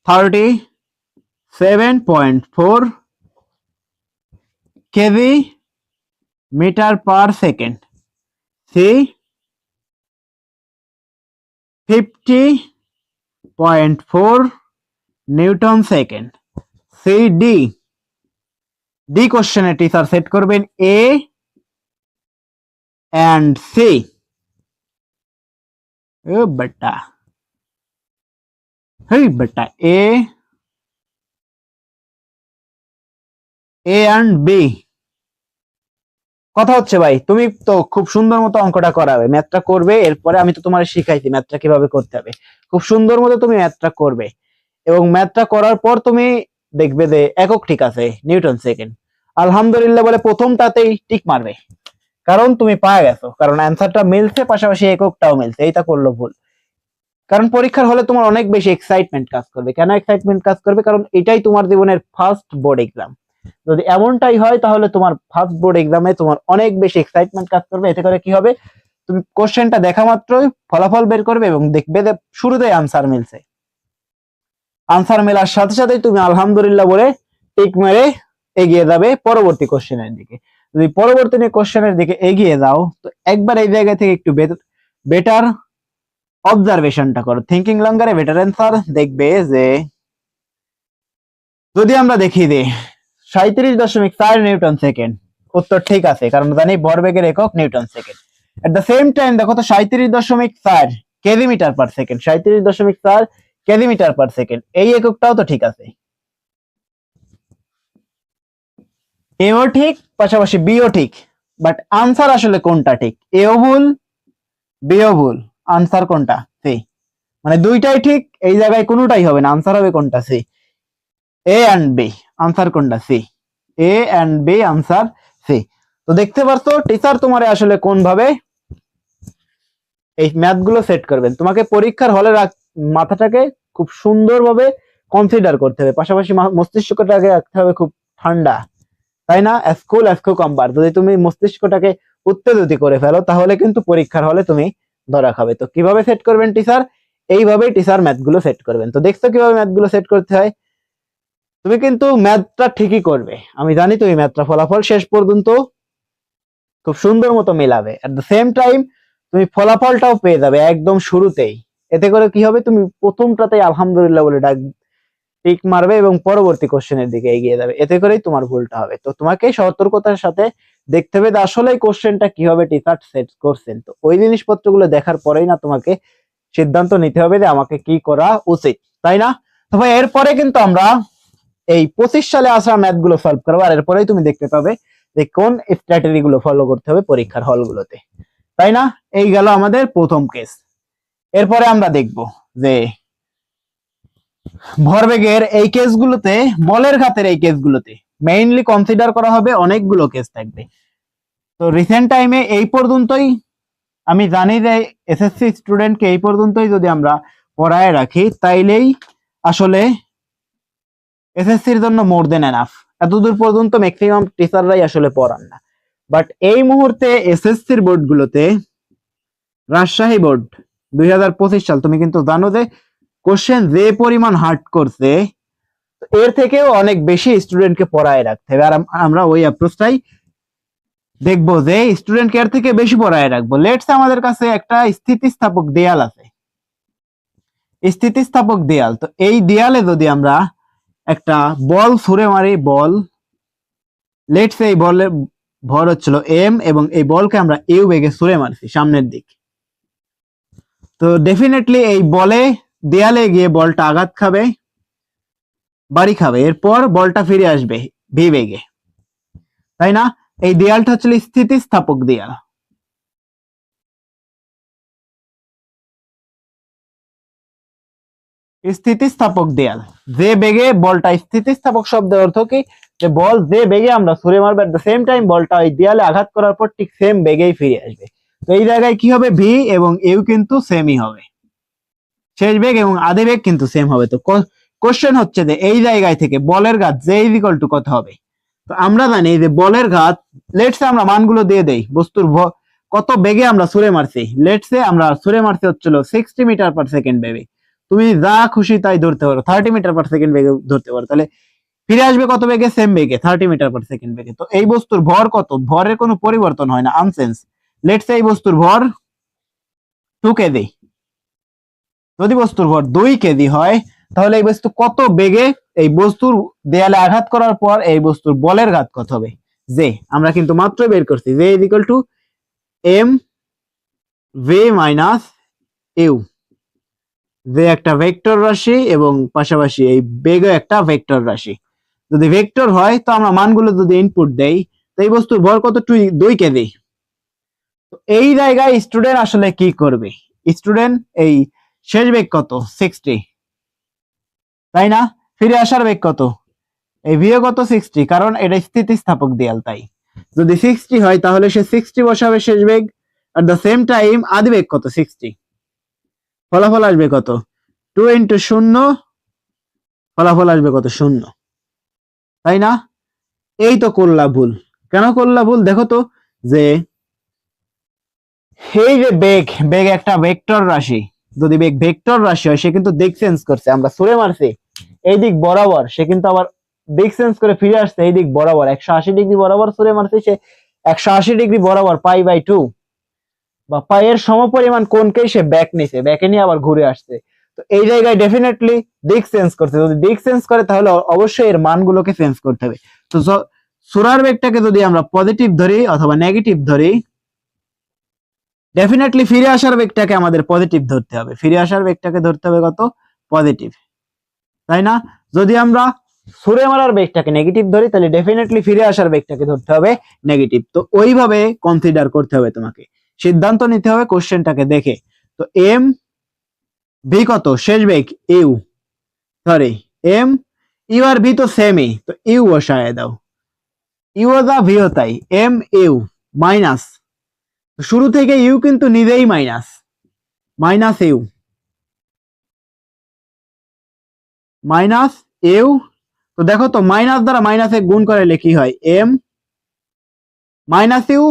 37.4 KG metre per second, C 50.4 newton second. C D, D কোশ্চেনে টিচার সেট করবেন এ এন্ড সি। বেটা এ এন্ড বি। কথা হচ্ছে ভাই তুমি তো খুব সুন্দর মতো অঙ্কটা করাবে, ম্যাথটা করবে, এরপরে আমি তো তোমার শিখাইছি ম্যাথটা কিভাবে করতে হবে। খুব সুন্দর মতো তুমি ম্যাথটা করবে এবং ম্যাথটা করার পর তুমি দেখবে যে একক ঠিক আছে নিউটন সেকেন্ড, আলহামদুলিল্লাহ বলে প্রথমটাতেই টিক মারবে, কারণ তুমি পায়ে গেছো, কারণ অ্যান্সারটা মিলছে, পাশাপাশি এককটাও মিলছে। এইটা করলো ভুল, কারণ পরীক্ষার হলে তোমার অনেক বেশি এক্সাইটমেন্ট কাজ করবে। কেন এক্সাইটমেন্ট কাজ করবে, কারণ এটাই তোমার জীবনের ফার্স্ট বোর্ড এক্সাম। যদি এমনটাই হয় তাহলে তোমার ফার্স্ট বোর্ড এক্সামে তোমার অনেক বেশি এক্সাইটমেন্ট কাজ করবে। এতে করে কি হবে, তুমি কোশ্চেনটা দেখা মাত্রই ফলাফল বের করবে এবং দেখবে যে শুরুতেই আনসার মিলছে। আনসার মেলার সাথে সাথে তুমি আলহামদুলিল্লাহ বলে টিক মেরে এগিয়ে যাবে পরবর্তী কোশ্চেনের দিকে। যদি পরবর্তী কোশ্চেনের দিকে এগিয়ে যাও তো একবার এই জায়গা থেকে একটু বেটার অবজারভেশনটা করো, থিঙ্কিং লঙ্গারে বেটার অ্যান্সার। দেখবে যে যদি আমরা দেখি যে 37.4 নিউটন সেকেন্ড, উত্তর ঠিক আছে, কারণ জানি ভরবেগের একক newton second. At the same time দেখো তো 37.4 KG metre per second, 37.4 KG metre per second, এই এককটাও তো ঠিক আছে, এও ঠিক পাশাপাশি বিও ঠিক, বাট আনসার আসলে কোনটা ঠিক, এও ভুল বিও ভুল, আনসার কোনটা সি, মানে দুইটাই ঠিক, এই জায়গায় কোনোটাই হবে না, আনসার হবে কোনটা C, A and B, answer কোনটা C, A and B answer C. তো দেখতে পারছো টিচার তোমারে আসলে কোন ভাবে এই ম্যাথ গুলো সেট করবেন। তোমাকে পরীক্ষার হলে মাথাটাকে খুব সুন্দরভাবে কনসিডার করতে হবে, পাশাপাশি মস্তিষ্কটাকে রাখতে হবে খুব ঠান্ডা, তাই না, স্কুল কম্বার। যদি তুমি মস্তিষ্কটাকে উত্তেজিত করে ফেলো তাহলে কিন্তু পরীক্ষার হলে তুমি ধরা খাবে। তো কিভাবে সেট করবেন টিচার? এইভাবেই টিচার ম্যাথগুলো সেট করবেন। তো দেখছো কিভাবে ম্যাথগুলো সেট করতে হয়? তুমি কিন্তু ম্যাথটা ঠিকই করবে, আমি জানি তুমি ম্যাথটা ফলাফল শেষ পর্যন্ত খুব সুন্দর মতো মেলাবে। এট দ্য সেম টাইম তুমি ফলাফলটাও পেয়ে যাবে একদম শুরুতেই। এতে করে কি হবে, তুমি প্রথমটাতেই আলহামদুলিল্লাহ বলে টিক মারবে এবং পরবর্তী কোশ্চেনের দিকে এগিয়ে যাবে। এতে করেই তোমার ভুলটা হবে। তো তোমাকে সতর্কতার সাথে দেখতে হবে যে আসলে এই কোশ্চেনটা কিভাবে টিচার সেট করছেন। তো ওই জিনিসপত্রগুলো দেখার পরেই না তোমাকে সিদ্ধান্ত নিতে হবে যে আমাকে কি করা উচিত, তাই না? তো ভাই এরপরে কিন্তু আমরা এই 25 সালে আসা ম্যাথ গুলো সলভ করবো, আর এরপরেই তুমি দেখতে পাবে যে কোন স্ট্র্যাটেজি গুলো ফলো করতে হবে পরীক্ষার হলগুলোতে, তাই না? এই গেল আমাদের প্রথম কেস। এরপরে আমরা দেখব যে ভরবেগের এই কেসগুলোতে, বলের ঘাতের এই কেসগুলোতে মেইনলি কনসিডার করা হবে অনেকগুলো কেস থাকবে। তো রিসেন্ট টাইমে এই পর্যন্তই, আমি জানি যে এসএসসি স্টুডেন্টকে এই পর্যন্তই যদি আমরা পড়ায় রাখি তাইলেই আসলে এসএসসির জন্য মোর দেন এনাফ। এতদূর পর্যন্ত ম্যাক্সিমাম টিচাররাই আসলে পড়ান না। বাট এই মুহূর্তে এসএসসির বোর্ডগুলোতে, রাজশাহী বোর্ড 2025 সাল, তুমি কিন্তু জানো যে কোশ্চেন যে পরিমাণ হার্ড করছে, এর থেকেও অনেক বেশি স্টুডেন্টকে পড়ায় রাখতে হবে। আর আমরা ওই অ্যাপ্রোচটাই দেখবো যে স্টুডেন্টকে এর থেকে বেশি পড়ায় রাখবো। লেটস আমাদের কাছে একটা স্থিতিস্থাপক দেয়াল আছে, স্থিতিস্থাপক দেয়াল। তো এই দেয়ালে যদি আমরা একটা বল ছুঁড়ে মারি, বল, লেটস এই বলের ভর হচ্ছিল এম এবং এই বলকে আমরা ইউ বেগে ছুঁড়ে মারছি সামনের দিক। তো ডেফিনেটলি এই বলে দেয়ালে গিয়ে বলটা আঘাত খাবে, বাড়ি খাবে, এরপর বলটা ফিরে আসবে ভি বেগে, তাই না? এই দেয়ালটা হচ্ছে স্থিতিস্থাপক দেয়াল। স্থিতিস্থাপক দেয়াল, যে বেগে বলটা, স্থিতিস্থাপক শব্দের অর্থ কি, যে বল যে বেগে আমরা ছুঁড়ে মারবো এট দ্য সেম টাইম বলটা ওই দেয়ালে আঘাত করার পর ঠিক সেম বেগেই ফিরে আসবে। তো এই জায়গায় কি হবে, ভি এবং ইউ কিন্তু সেমই হবে, শেষ বেগ এবং আদি বেগ কিন্তু সেম হবে। তো কোশ্চেন হচ্ছে যে এই জায়গায় থেকে বলের ঘাত জে ইজ ইকুয়াল টু কত হবে। তো আমরা জানি যে বলের ঘাত, লেটসে আমরা মানগুলো দিয়ে দেই, বস্তুর কত বেগে আমরা ছুঁড়ে মারছি। লেটসে আমরা ছুঁড়ে মারছি হচ্ছিল 60 মিটার পার সেকেন্ড বেগে। তুমি যা খুশি তাই ধরতে পারো, 30 মিটার পার সেকেন্ড বেগে ধরতে পারো, তাহলে ফিরে আসবে কত বেগে, সেম বেগে, 30 মিটার পার সেকেন্ড বেগে। তো এই বস্তুর ভর কত, ভরের কোনো পরিবর্তন হয় না, আনসেন্স। লেটসে এই বস্তুর ভর 2 কেজি। যদি বস্তুর ভর 2 কেজি হয় তাহলে এই বস্তু কত বেগে, এই বস্তুর দেয়ালে আঘাত করার পর এই বস্তুর বলের ঘাত কত হবে, যে আমরা কিন্তু মাত্রই বের করছি, যে is equal to M V minus U. যে একটা ভেক্টর রাশি এবং পাশাপাশি এই বেগও একটা ভেক্টর রাশি। যদি ভেক্টর হয় তো আমরা মানগুলো যদি ইনপুট দেই, তো এই বস্তুর ভর কত, 2 কেজি। তো এই জায়গায় স্টুডেন্ট আসলে কি করবে, স্টুডেন্ট এই শেষ বেগ কত, 60, তাই না? ফিরে আসার বেগ কত, এই ভিও কত, 60, কারণ এটা স্থিতিস্থাপক দেয়াল। তাই যদি 60 হয় তাহলে সে 60 বসাবে শেষ বেগ, at the same time আদি বেগ কত, 60। ফলাফল আসবে কত, 2 ইন্টু 0, ফলাফল আসবে কত, 0, তাই না? এই তো করলা ভুল। কেন করলা ভুল দেখো তো, যে এই যে বেগ, বেগ একটা ভেক্টর রাশি, যদি বেগ ভেক্টর রাশি হয় সে কিন্তু দিক চেঞ্জ করছে, আমরা ছুঁড়ে মারছি এই দিক বরাবর, সে কিন্তু আবার দিক চেঞ্জ করে ফিরে আসছে এই দিক বরাবর, 180 ডিগ্রি বরাবর ছুঁড়ে মারছে সে, 180 ডিগ্রি বরাবর π/2 বা পায়ের সমপরিমাণ কোণকেই সে ব্যাক নিছে, ব্যাকে নিয়ে আবার ঘুরে আসছে। তো এই জায়গায় ডেফিনেটলি দিক চেঞ্জ করছে, যদি দিক চেঞ্জ করে তাহলে অবশ্যই এর মানগুলোকে চেঞ্জ করতে হবে। তো ছোড়ার বেগটাকে যদি আমরা পজিটিভ ধরি অথবা নেগেটিভ ধরি, ডেফিনেটলি ফিরে আসার বেগটাকে আমাদের পজিটিভ ধরতে হবে, ফিরে আসার বেগটাকে ধরতে হবে কত, পজিটিভ, তাই না? যদি আমরা ছুঁড়ে মারার বেগটাকে নেগেটিভ ধরি তাহলে ডেফিনেটলি ফিরে আসার বেগটাকে ধরতে হবে নেগেটিভ। তো ওইভাবে কনসিডার করতে হবে, তোমাকে সিদ্ধান্ত নিতে হবে কোশ্চেনটাকে দেখে। তো এম ভি কত, শেষ বেগ ইউ, সরি এম ইউ আর ভি তো সেমই, তো ইউ বসায় দাও, ইউ যা ভিও তাই, এম ইউ মাইনাস, শুরু থেকে ইউ কিন্তু নিজেই minus, minus u, minus u. তো দেখো তো মাইনাস দ্বারা মাইনাসে গুণ করে কি হয়, m minus u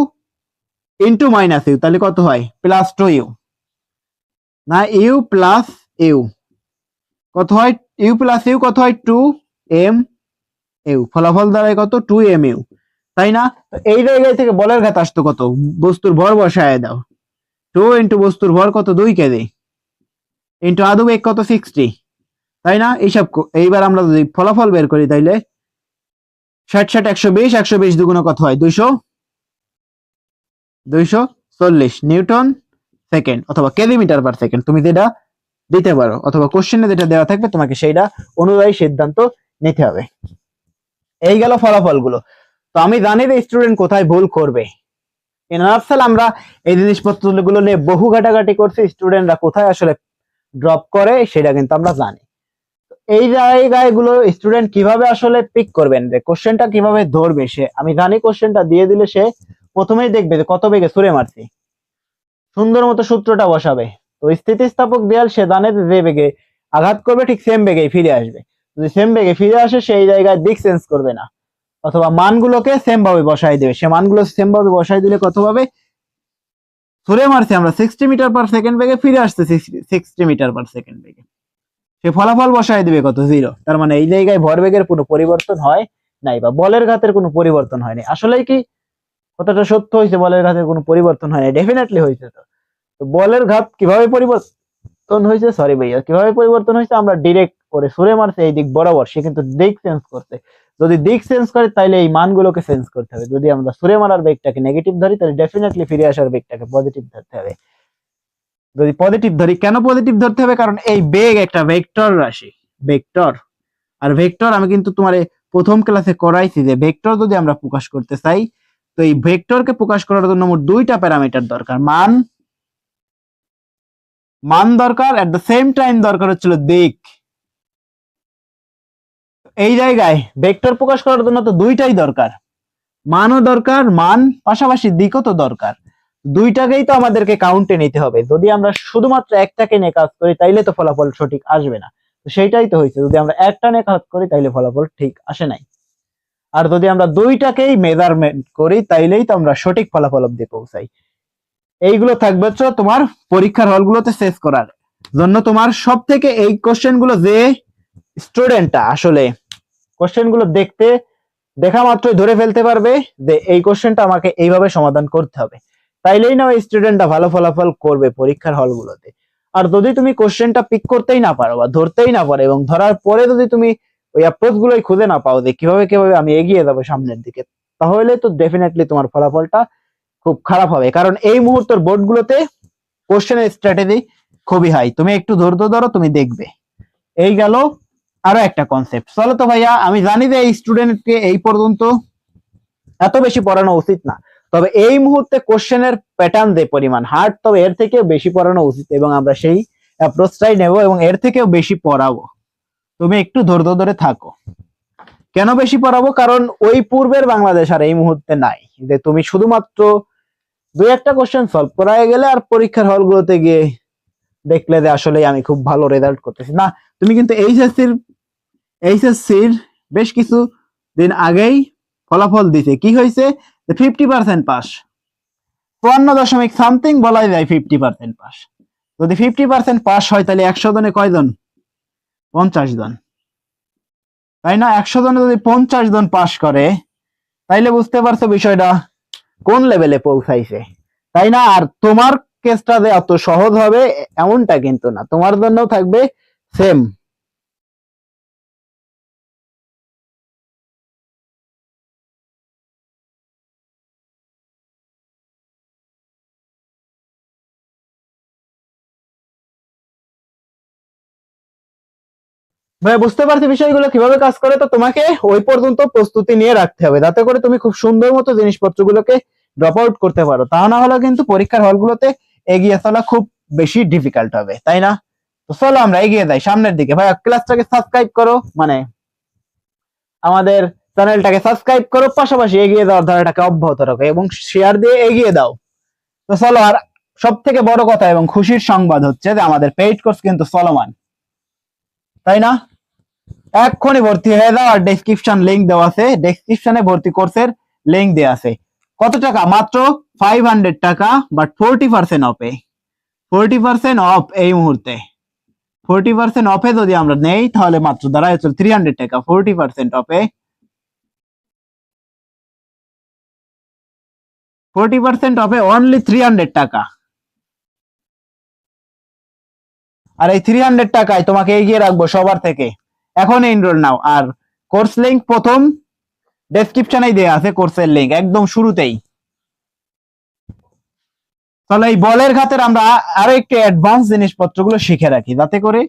into minus u, তাহলে কত হয় প্লাস 2u, না ইউ প্লাস ইউ কত হয়, ইউ প্লাস ইউ কত হয় 2m ইউ, ফলাফল দ্বারাই কত 2m ইউ, তাই না? এই জায়গায় থেকে বলের ঘাত আসতো কত, বস্তুর ভর বসায় দাও, 2 ইন্টু বস্তুর ভর কত 2 কেজি ইন্টু আদু বেগ কত 60, তাই না? এইসব এইবার আমরা যদি ফলাফল বের করি তাইলে 60 60 120, 120 দুগুণ কত হয় 240 নিউটন সেকেন্ড অথবা কেজি মিটার পার সেকেন্ড, তুমি যেটা দিতে পারো অথবা কোশ্চেনে যেটা দেওয়া থাকবে তোমাকে সেইটা অনুযায়ী সিদ্ধান্ত নিতে হবে। এই গেল ফলাফলগুলো। তো আমি জানি যে স্টুডেন্ট কোথায় ভুল করবে। ইন নাটসেল আমরা এই জিনিসপত্রগুলো নিয়ে বহু ঘাটাঘাটি করছি, স্টুডেন্টরা কোথায় আসলে ড্রপ করে সেটা কিন্তু আমরা জানি। এই জায়গাগুলো স্টুডেন্ট কিভাবে আসলে পিক করবেন, যে কোশ্চেনটা কিভাবে ধরবে সে, আমি জানি কোশ্চেনটা দিয়ে দিলে সে প্রথমেই দেখবে যে কত বেগে ছুড়ে মারছি, সুন্দর মতো সূত্রটা বসাবে। তো স্থিতিস্থাপক দেয়াল সে জানে যে বেগে আঘাত করবে ঠিক সেম বেগেই ফিরে আসবে, যদি সেম বেগে ফিরে আসে সেই জায়গায় দিক চেঞ্জ করবে না, অথবা মানগুলোকে সেম ভাবে বসাই দেবে। সে মানগুলো সেম ভাবে বসাই দিলে কত হবে, ছুড়ে মারছে আমরা 60 মিটার পার সেকেন্ড বেগে, ফিরে আসছে 60 মিটার পার সেকেন্ড বেগে, সে ফলাফল বসায় দিবে কত 0। তার মানে এই জায়গায় ভরবেগের কোনো পরিবর্তন হয় নাই, বা বলের ঘাতের কোনো পরিবর্তন হয়নি। আসলেই কি কতটা সত্য হয়েছে, বলের ঘাতের কোনো পরিবর্তন হয়নি? ডেফিনেটলি হয়েছে। তো বলের ঘাত কিভাবে পরিবর্তন হয়েছে, সরি ভাইয়া, কিভাবে পরিবর্তন হয়েছে, আমরা ডিরেক্ট করে ছুড়ে মারছে এই দিক বরাবর, সে কিন্তু দিক চেঞ্জ করছে। যদি দিক চেঞ্জ করে তাহলে এই মানগুলোকে চেঞ্জ করতে হবে। যদি আমরা ছুড়ে মারার বেগটাকে নেগেটিভ ধরি তাহলে ডেফিনেটলি ফিরে আসার বেগটাকে পজিটিভ ধরতে হবে। যদি পজিটিভ ধরি, কেন পজিটিভ ধরতে হবে, কারণ এই বেগ একটা ভেক্টর রাশি, ভেক্টর। আর ভেক্টর আমি কিন্তু তোমার প্রথম ক্লাসে করাইছি যে ভেক্টর যদি আমরা প্রকাশ করতে চাই, তো এই ভেক্টরকে প্রকাশ করার জন্য মোট দুইটা প্যারামিটার দরকার, মান দরকার, এট দ্য সেম টাইম দরকার হচ্ছিল দিক। এই জায়গায় ভেক্টর প্রকাশ করার জন্য তো দুইটাই দরকার, মানও দরকার, মান পাশাপাশি দিকও তো দরকার, দুইটাকেই তো আমাদেরকে কাউন্টে নিতে হবে। যদি আমরা শুধুমাত্র একটাকে নিয়ে কাজ করি তাইলে তো ফলাফল সঠিক আসবে না। তো সেইটাই তো হয়েছে, যদি আমরা একটা নিয়ে কাজ করি তাইলে ফলাফল ঠিক আসে নাই, আর যদি আমরা দুইটাকেই মেজারমেন্ট করি তাইলেই তো আমরা সঠিক ফলাফল অব্দি পৌঁছাই। এইগুলো থাকবে হচ্ছে তোমার পরীক্ষার হলগুলোতে শেষ করার জন্য। তোমার সব থেকে এই কোশ্চেন গুলো, যে স্টুডেন্টটা আসলে কোশ্চেন গুলো দেখা মাত্রই ধরে ফেলতে পারবে যে এই কোশ্চেনটা আমাকে এইভাবে সমাধান করতে হবে, তাইলেই না ওই স্টুডেন্টটা ভালো ফলাফল করবে পরীক্ষার হলগুলোতে। আর যদি তুমি কোশ্চেনটা পিক করতেই না পারো বা ধরতেই না পারো, এবং ধরার পরে যদি তুমি ওই অ্যাপ্রোচ গুলোই খুঁজে না পাও যে কিভাবে কিভাবে আমি এগিয়ে যাবো সামনের দিকে, তাহলে তো ডেফিনেটলি তোমার ফলাফলটা খুব খারাপ হবে। কারণ এই মুহূর্তের বোর্ডগুলোতে কোশ্চেনের স্ট্র্যাটেজি খুবই হাই, তুমি একটু ধৈর্য ধরো, তুমি দেখবে। এই গেল আরো একটা কনসেপ্ট। চলো তো ভাইয়া, আমি জানি যে এই স্টুডেন্টকে এই পর্যন্ত এত বেশি পড়ানো উচিত না, তবে এই মুহূর্তে কোশ্চেনের প্যাটার্ন যে পরিমাণ হার্ড, তবে এর থেকেও বেশি পড়ানো উচিত, এবং আমরা সেই অ্যাপ্রোচটাই নেব এবং এর থেকেও বেশি পড়াবো। তুমি একটু ধৈর্য ধরে থাকো। কেন বেশি পড়াবো, কারণ ওই পূর্বের বাংলাদেশ আর এই মুহূর্তে নাই যে তুমি শুধুমাত্র দুই একটা কোশ্চেন সলভ করায় গেলে আর পরীক্ষার হলগুলোতে গিয়ে দেখলে যে আসলে আমি খুব ভালো রেজাল্ট করতেছি। না, তুমি কিন্তু এইচএসসির বেশ কিছু দিন আগেই ফলাফল দিছে, কি হয়েছে, 50% পাস, 54 সামথিং বলা যায় 50% পাস। যদি 50% পাস হয় তাহলে 100 জনে কয়জন, 50 জন, তাই না? 100 জনে যদি 50 জন পাস করে তাইলে বুঝতে পারছো বিষয়টা কোন লেভেলে পৌঁছাইছে, তাই না? আর তোমার কেসটা যে এত সহজ হবে এমনটা কিন্তু না, তোমার জন্যও থাকবে সেম। ভাই বুঝতে পারছি বিষয়গুলো কিভাবে কাজ করে। তো তোমাকে ওই পর্যন্ত প্রস্তুতি নিয়ে রাখতে হবে, যাতে করে তুমি খুব সুন্দর মতো জিনিসপত্রগুলোকে ড্রপ আউট করতে পারো। তা না হলে কিন্তু পরীক্ষার হলগুলোতে এগিয়ে চলা খুব বেশি ডিফিকাল্ট হবে, তাই না? তো চলো আমরা এগিয়ে যাই সামনের দিকে। ভাই ক্লাসটাকে সাবস্ক্রাইব করো, মানে আমাদের চ্যানেলটাকে সাবস্ক্রাইব করো, পাশাপাশি এগিয়ে যাওয়ার ধারাটাকে অব্যাহত রাখো এবং শেয়ার দিয়ে এগিয়ে দাও। তো চলো, আর সব থেকে বড় কথা এবং খুশির সংবাদ হচ্ছে যে আমাদের পেইড কোর্স কিন্তু চলমান, তাই না? এক্ষুনি ভর্তি হয়ে যাও, আর ডেসক্রিপশন লিংক দেওয়া আছে, ডেসক্রিপশনে ভর্তি কোর্সের লিংক দেওয়া আছে। কত টাকা? মাত্র 500 টাকা, বাট 40% অফে। 40% অফ এই মুহূর্তে। 40% অফে যদি আমরা নেই তাহলে মাত্র দাঁড়ায় 300 টাকা। 40% অফে, 40% অফে অনলি 300 টাকা। আর এই 300 টাকায় তোমাকে এগিয়ে রাখবো সবার থেকে। এখন এনরোল নাও। আর কোর্স লিংক প্রথম ডেসক্রিপশনেই দেয়া আছে, কোর্সের লিংক একদম শুরুতেই। তাহলে এই বলের ঘাতের আমরা আরো একটু অ্যাডভান্স জিনিসপত্রগুলো শিখে রাখি, যাতে করে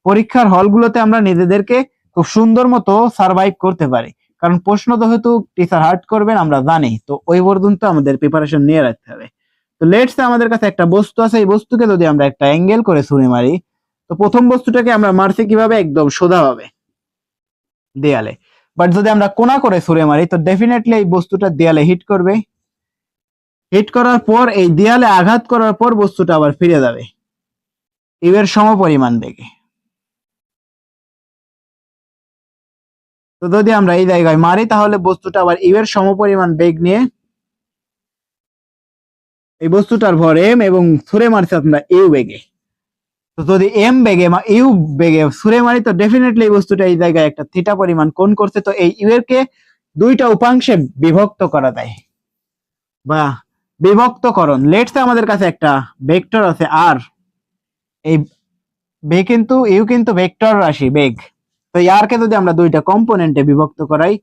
পরীক্ষার হলগুলোতে আমরা নিজেদেরকে খুব সুন্দর মতো সার্ভাইভ করতে পারি। কারণ প্রশ্ন তো হয়তো টিচার হার্ড করবেন আমরা জানি, তো ওই পর্যন্ত আমাদের প্রিপারেশন নিয়ে রাখতে হবে। তো লেটস আমাদের কাছে একটা বস্তু আছে, এই বস্তুকে যদি আমরা একটা অ্যাঙ্গেল করে ছুঁড়ে মারি, তো প্রথম বস্তুটাকে আমরা মারছি কিভাবে? একদম সোজাভাবে দেয়ালে। বাট যদি আমরা কোণা করে ছুঁড়ে মারি তো ডেফিনেটলি এই বস্তুটা দেয়ালে হিট করবে। হিট করার পর এই দেয়ালে আঘাত করার পর বস্তুটা আবার ফিরে যাবে ইউ এর সমপরিমাণ বেগে। তো যদি আমরা এই জায়গায় মারি তাহলে বস্তুটা আবার ইউ এর সমপরিমাণ বেগ নিয়ে, এই বস্তুটার ভর এম এবং ছুঁড়ে মারছি আমরা ইউ বেগে। তো যদি এম বেগে ইউ বেগে ছুঁড়ে মারি তো ডেফিনেটলি এই বস্তুটা এই জায়গায় একটা থিটা পরিমাণ কোণ করছে। তো এই ইউ এর কে দুইটা উপাংশে বিভক্ত করা যায় বা বিভক্তকরণ। লেটস আমাদের কাছে একটা ভেক্টর আছে আর, এই বেগ কিন্তু ইউ কিন্তু ভেক্টর রাশি বেগ। তো আর কে যদি আমরা দুইটা কম্পোনেন্টে বিভক্ত করাই,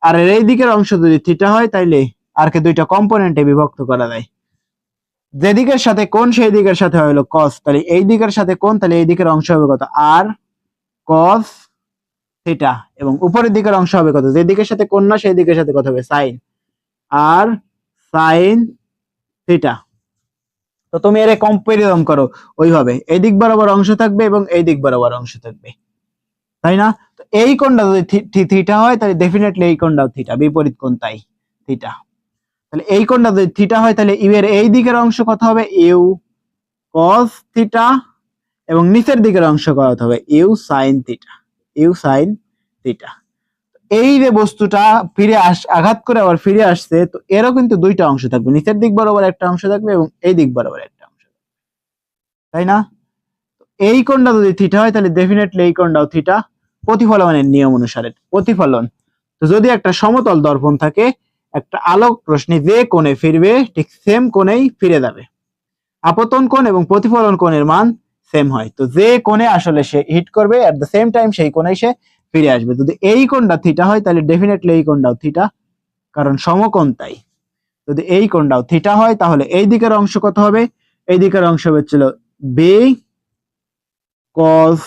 আর এর এই দিকের অংশ যদি থিটা হয় তাইলে আর কে দুইটা কম্পোনেন্টে বিভক্ত করা যায়। যে দিকের সাথে কোণ সেই দিকের সাথে হলো কস, তাহলে এই দিকের সাথে কোণ, তাহলে এই দিকের অংশ হবে কত? আর কস থিটা। এবং উপরের দিকের অংশ হবে কত? যে দিকের সাথে কোণ না সেই দিকের সাথে কত হবে? সাইন, আর সাইন থিটা। তো তুমি এর কম্পারিজন করো ওইভাবে, এই দিক বরাবর অংশ থাকবে এবং এই দিক বরাবর অংশ থাকবে, তাই না? তো এই কোণটা যদি থিটা হয় তাহলে ডেফিনেটলি এই কোণটাও থিটা, বিপরীত কোণ তাই থিটা। তাহলে এই কোণটা যদি থিটা হয় তাহলে ইউ এর এই দিকের অংশ কত হবে? ইউ কস থিটা, এবং নিচের দিকের অংশ কত হবে? U sine theta, u sine theta. এই যে বস্তুটা ফিরে আঘাত করে আবার ফিরে আসছে, তো এরও কিন্তু দুইটা অংশ থাকবে, নিচের দিক বরাবর একটা অংশ থাকবে এবং এই দিক বরাবর একটা অংশ থাকবে, তাই না? এই কোণটা যদি থিটা হয় তাহলে ডেফিনেটলি এই কোণটাও থিটা, প্রতিফলনের নিয়ম অনুসারে। প্রতিফলন, তো যদি একটা সমতল দর্পণ থাকে, একটা আলোক রশ্মি যে কোণে ফিরবে ঠিক সেম কোণেই ফিরে যাবে। আপতন কোণ এবং প্রতিফলন কোণের মান সেম হয়, তো যে কোণে আসলে সে হিট করবে এট দ্য সেম টাইম সেই কোণেই সে ফিরে আসবে। যদি এই কোণটা থিটা হয় তাহলে ডেফিনেটলি এই কোণটাও থিটা, কারণ সমকোণ তাই। যদি এই কোণটাও থিটা হয় তাহলে এই দিকের অংশ কত হবে? এই দিকের অংশ হচ্ছিল বি কস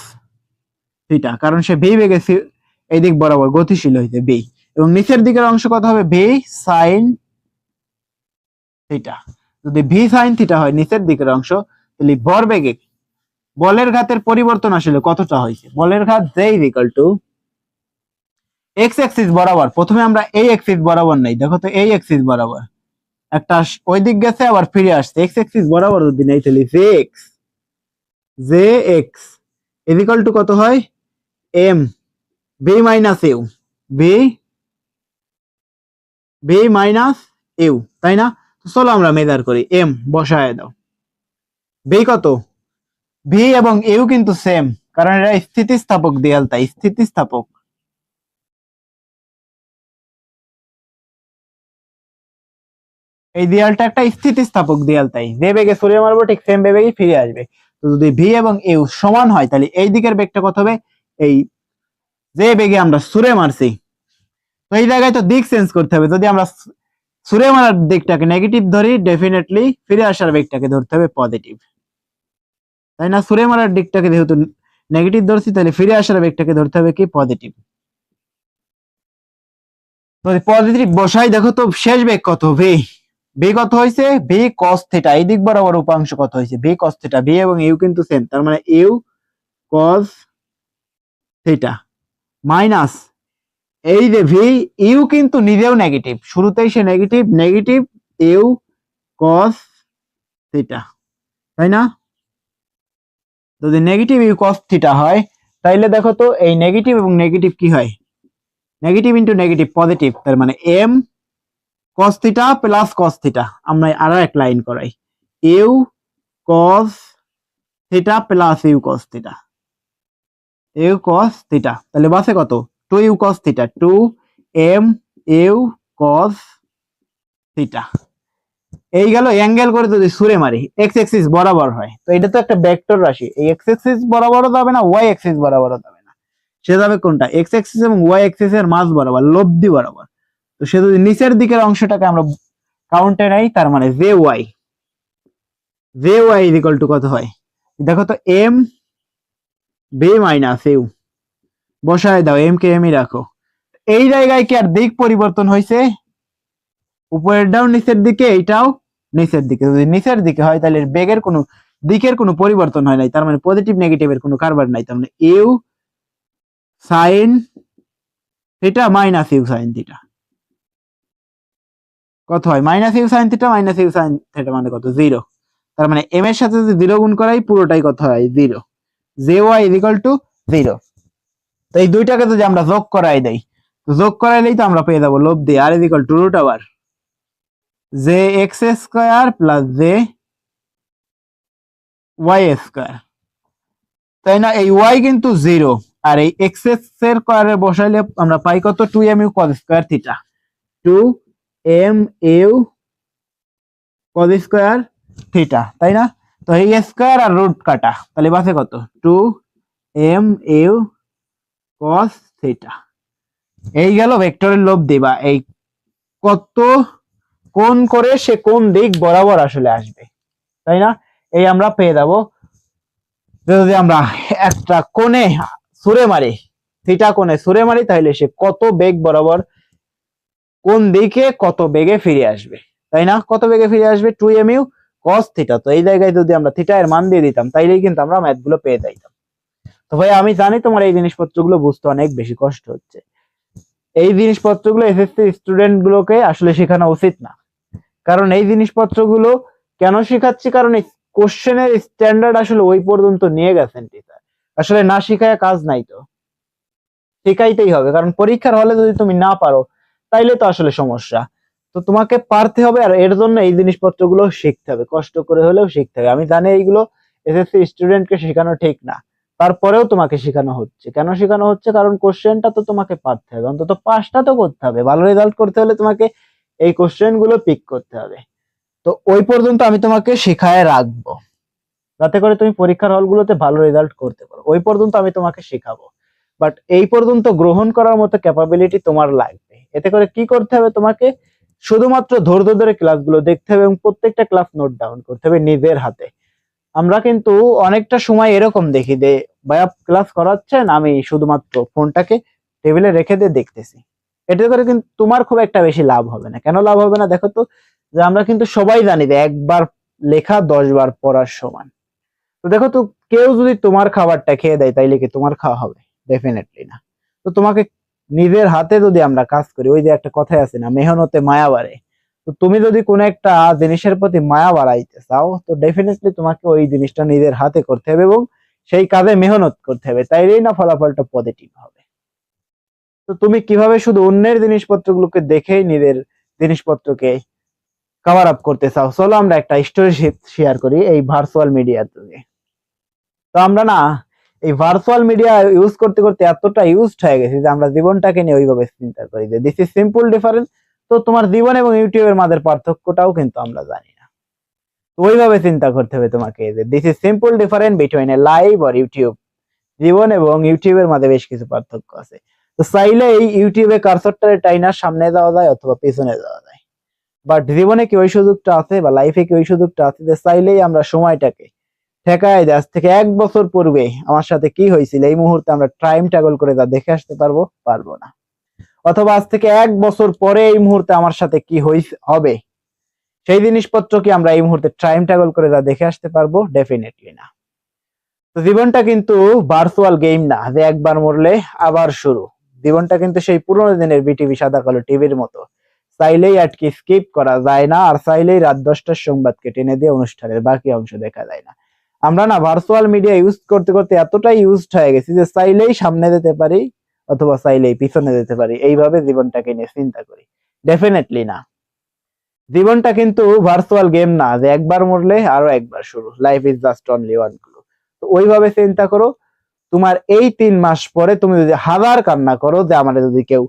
থিটা, কারণ সে ভি বেগে এই দিক বরাবর গতিশীল হইতে বি। এবং নিচের দিকের অংশ কত হবে? V sine theta. যদি ভি সাইন থিটা হয় নিচের দিকের অংশ, তাহলে ভরবেগে বলের ঘাতের পরিবর্তন আসলে কতটা হয়েছে? বলের ঘাত J is equal two x Axis বরাবর। প্রথমে আমরা এই অ্যাক্সিস বরাবর নেই, দেখো তো এই অ্যাক্সিস বরাবর একটা ওই দিক গেছে আবার ফিরে আসছে, এক্স অ্যাক্সিস বরাবর যদি নেই তাহলে j x is equal to কত হয়? M V minus u, v v minus u, তাই না? তো চলো আমরা মেজার করি, এম বসায় দাও। ভি কত? ভি এবং ইউ কিন্তু সেম, কারণ এরা স্থিতিস্থাপক দেয়াল, তাই স্থিতিস্থাপক। এই দেয়ালটা একটা স্থিতিস্থাপক দেয়াল, তাই যে বেগে ছুড়ে মারবো ঠিক সেম বেগেই ফিরে আসবে। তো যদি ভি এবং ইউ সমান হয় তাহলে এই দিকের বেগটা কত হবে? এই যে বেগে আমরা ছুড়ে মারছি, তো এই জায়গায় তো দিক চেঞ্জ করতে হবে। যদি আমরা ছুড়ে মারার দিকটাকে নেগেটিভ ধরি, ডেফিনেটলি ফিরে আসার বেগটাকে ধরতে হবে পজিটিভ, তাই না? ছুড়ে মারার দিকটাকে যেহেতু নেগেটিভ ধরছি তাহলে ফিরে আসার বেগটাকে ধরতে হবে কি? পজিটিভ। তো পজিটিভ বসাই, দেখো তো শেষ বেগ কত? ভি, ভি কত হয়েছে? ভি কস থিটা, এই দিক বরাবর উপাংশ কত হয়েছে? V cos theta. ভি এবং ইউ কিন্তু সেম, তার মানে ইউ কস থিটা মাইনাস এই যে ভি, ইউ কিন্তু নিজেও নেগেটিভ, শুরুতেই সে negative, negative u cos theta, তাই না? যদি নেগেটিভ ইউ কস থিটা হয় তাইলে দেখো তো এই নেগেটিভ এবং নেগেটিভ কি হয়? নেগেটিভ ইন্টু নেগেটিভ পজিটিভ, তার মানে m cos theta plus cos theta, আমরা আরো এক লাইন করাই, u cos theta plus u cos theta, u cos theta, তাহলে বাসে কত 2u cos theta, 2m u cos theta. এই গেল অ্যাঙ্গেল করে যদি সুরে মারি এক্স এক্সিস বরাবর হয়, তো এটা তো একটা ভেক্টর রাশি, এই এক্স এক্সিস বরাবরও যাবে না, ওয়াই এক্সিস বরাবরও যাবে না, সে যাবে কোনটা এক্স এক্সিস এবং ওয়াই এক্সিস এর মাঝ বরাবর, লব্ধি বরাবর। তো সে যদি নিচের দিকের অংশটাকে আমরা কাউন্টে নেই, তার মানে j y is equal to কত হয় দেখো তো, এম বি মাইনাস ইউ, বসায় দাও, এম কে এমই রাখো। এই জায়গায় কি আর দিক পরিবর্তন হয়েছে? উপরের ডাও নিচের দিকে, এইটাও নিচের দিকে। যদি নিচের দিকে হয় তাহলে বেগের কোনো দিকের কোনো পরিবর্তন হয় নাই, তার মানে পজিটিভ নেগেটিভের কোনো কারবার নাই, তার মানে u sine theta minus u sine theta কত হয়, minus u sine theta minus u sine theta মানে কত 0, তার মানে এম এর সাথে যদি 0 গুণ করাই পুরোটাই কত হয় 0, j y is equal to 0। তো এই দুইটাকে যদি আমরা যোগ করাই দেই, তো যোগ করাইলেই তো আমরা পেয়ে যাবো লব্ধি R is equal to root over J x square plus J y square, তাই না? এই ওয়াই কিন্তু 0 আর এই এক্স এর স্কয়ারে বসাইলে আমরা পাই কত 2m u cos square theta, 2m u cos square theta, তাই না? তো এই স্কয়ার আর রুট কাটা, তাহলে বাসে কত 2m ইউ cos থিটা। এই গেল ভেক্টরের লব্ধি, বা এই কত কোণ করে সে কোন দিক বরাবর আসলে আসবে, তাই না? এই আমরা পেয়ে যাবো যদি আমরা একটা কোণে ছুঁড়ে মারি, থিটা কোণে ছুঁড়ে মারি, তাহলে সে কত বেগ বরাবর কোন দিকে কত বেগে ফিরে আসবে, তাই না? কত বেগে ফিরে আসবে 2m ইউ cos থিটা। তো এই জায়গায় যদি আমরা থিটা এর মান দিয়ে দিতাম, তাইলেই কিন্তু আমরা ম্যাথ গুলো পেয়ে যাইতাম। তো ভাই আমি জানি তোমার এই জিনিসপত্রগুলো বুঝতে অনেক বেশি কষ্ট হচ্ছে, এই জিনিসপত্রগুলো এসএসসি স্টুডেন্ট গুলোকে আসলে শেখানো উচিত না। কারণ এই জিনিসপত্রগুলো কেন শেখাচ্ছি, কারণ এই কোশ্চেনের স্ট্যান্ডার্ড আসলে ওই পর্যন্ত নিয়ে গেছেন টিচার, আসলে না শিখায় কাজ নাই, তো শিখাইতেই হবে, কারণ পরীক্ষার হলে যদি তুমি না পারো তাইলে তো আসলে সমস্যা। তো তোমাকে পারতে হবে, আর এর জন্য এই জিনিসপত্রগুলো শিখতে হবে, কষ্ট করে হলেও শিখতে হবে। আমি জানি এইগুলো এসএসসি স্টুডেন্টকে শেখানো ঠিক না, তারপরেও তোমাকে শেখানো হচ্ছে। কেন শেখানো হচ্ছে? কারণ কোশ্চেনটা তো তোমাকে পারতে হবে, অন্তত পাসটা তো করতে হবে, ভালো রেজাল্ট করতে হলে তোমাকে এই কোশ্চেন গুলো পিক করতে হবে। তো ওই পর্যন্ত আমি তোমাকে শেখায় রাখবো, যাতে করে তুমি পরীক্ষার হলগুলোতে ভালো রেজাল্ট করতে পারো, ওই পর্যন্ত আমি তোমাকে শেখাবো। বাট এই পর্যন্ত গ্রহণ করার মতো ক্যাপাবিলিটি তোমার লাগবে। এতে করে কি করতে হবে, তোমাকে শুধুমাত্র ধৈর্য ধরে ক্লাসগুলো দেখতে হবে এবং প্রত্যেকটা ক্লাস নোট ডাউন করতে হবে নিজের হাতে। আমরা কিন্তু অনেকটা সময় এরকম দেখি যে ভাইয়া ক্লাস করাচ্ছেন, আমি শুধুমাত্র ফোনটাকে টেবিলে রেখে দিয়ে দেখতেছি, এতে করে কিন্তু তোমার খুব একটা বেশি লাভ হবে না। কেন লাভ হবে না দেখো তো, যে আমরা কিন্তু সবাই জানি যে একবার লেখা 10 বার পড়ার সমান। তো দেখো তো, কেউ যদি তোমার খাবারটা খেয়ে দেয় তাইলে কি তোমার খাওয়া হবে? ডেফিনেটলি না। তো তোমাকে নিজের হাতে যদি আমরা কাজ করি, ওই যে একটা কথাই আছে না, মেহনতে মায়া বাড়ে, তো তুমি যদি কোনো একটা জিনিসের প্রতি মায়া বাড়াইতে চাও, তো ডেফিনেটলি তোমাকে ওই জিনিসটা নিজের হাতে করতে হবে এবং সেই কাজে মেহনত করতে হবে, তাইলেই না ফলাফলটা পজিটিভ হবে। তো তুমি কিভাবে শুধু অন্যের জিনিসপত্রগুলোকে দেখেই নিজের জিনিসপত্রকে কভার আপ করতে চাও, চলো আমরা একটা স্টোরি শেয়ার করি এই ভার্চুয়াল মিডিয়ার যুগে। তো আমরা না এই ভার্চুয়াল মিডিয়া ইউজ করতে করতে এতটা ইউজড হয়ে গেছি যে আমরা জীবনটাকে নিয়ে ওইভাবে চিন্তা করি যে দিস ইজ সিম্পল ডিফারেন্স। তো তোমার জীবন এবং ইউটিউবের মাঝের পার্থক্যটাও কিন্তু আমরা জানি না, তো ওইভাবে চিন্তা করতে হবে তোমাকে যে this is simple difference between a life আর ইউটিউব। জীবন এবং ইউটিউবের মাঝে বেশ কিছু পার্থক্য আছে। তো চাইলে এই ইউটিউবে কার্সরটারে টাইনার সামনে যাওয়া যায় অথবা পিছনে যাওয়া যায়, বাট জীবনে কি ওই সুযোগটা আছে, বা লাইফে কি ওই সুযোগটা আছে যে চাইলেই আমরা সময়টাকে ঠেকায় আজ থেকে 1 বছর পূর্বে আমার সাথে কি হয়েছিল এই মুহূর্তে আমরা টাইম ট্রাভেল করে তা দেখে আসতে পারবো? পারবো না। অথবা আজ থেকে 1 বছর পরে এই মুহূর্তে আমার সাথে কি হবে সেই জিনিসপত্র কি আমরা এই মুহূর্তে টাইম ট্রাভেল করে তা দেখে আসতে পারবো? ডেফিনেটলি না। তো জীবনটা কিন্তু ভার্চুয়াল গেম না যে একবার মরলে আবার শুরু। জীবনটা কিন্তু সেই পুরোনো দিনের বিটিভি সাদা কালো টিভির মতো, চাইলেই আটকে স্কিপ করা যায় না, আর চাইলেই রাত 10টার সংবাদকে টেনে দিয়ে অনুষ্ঠানের বাকি অংশ দেখা যায় না। আমরা না ভার্চুয়াল মিডিয়া ইউজ করতে করতে এতটাই ইউজড হয়ে গেছি যে চাইলেই সামনে যেতে পারি অথবা চাইলেই পিছনে যেতে পারি, এইভাবে জীবনটাকে নিয়ে চিন্তা করি। ডেফিনেটলি না। জীবনটা কিন্তু ভার্চুয়াল গেম না যে একবার মরলে আরো একবার শুরু, life is just only one clue. তো ওইভাবে চিন্তা করো, তোমার এই 3 মাস পরে তুমি যদি হাজার কান্না করো যে আমার যদি কেউ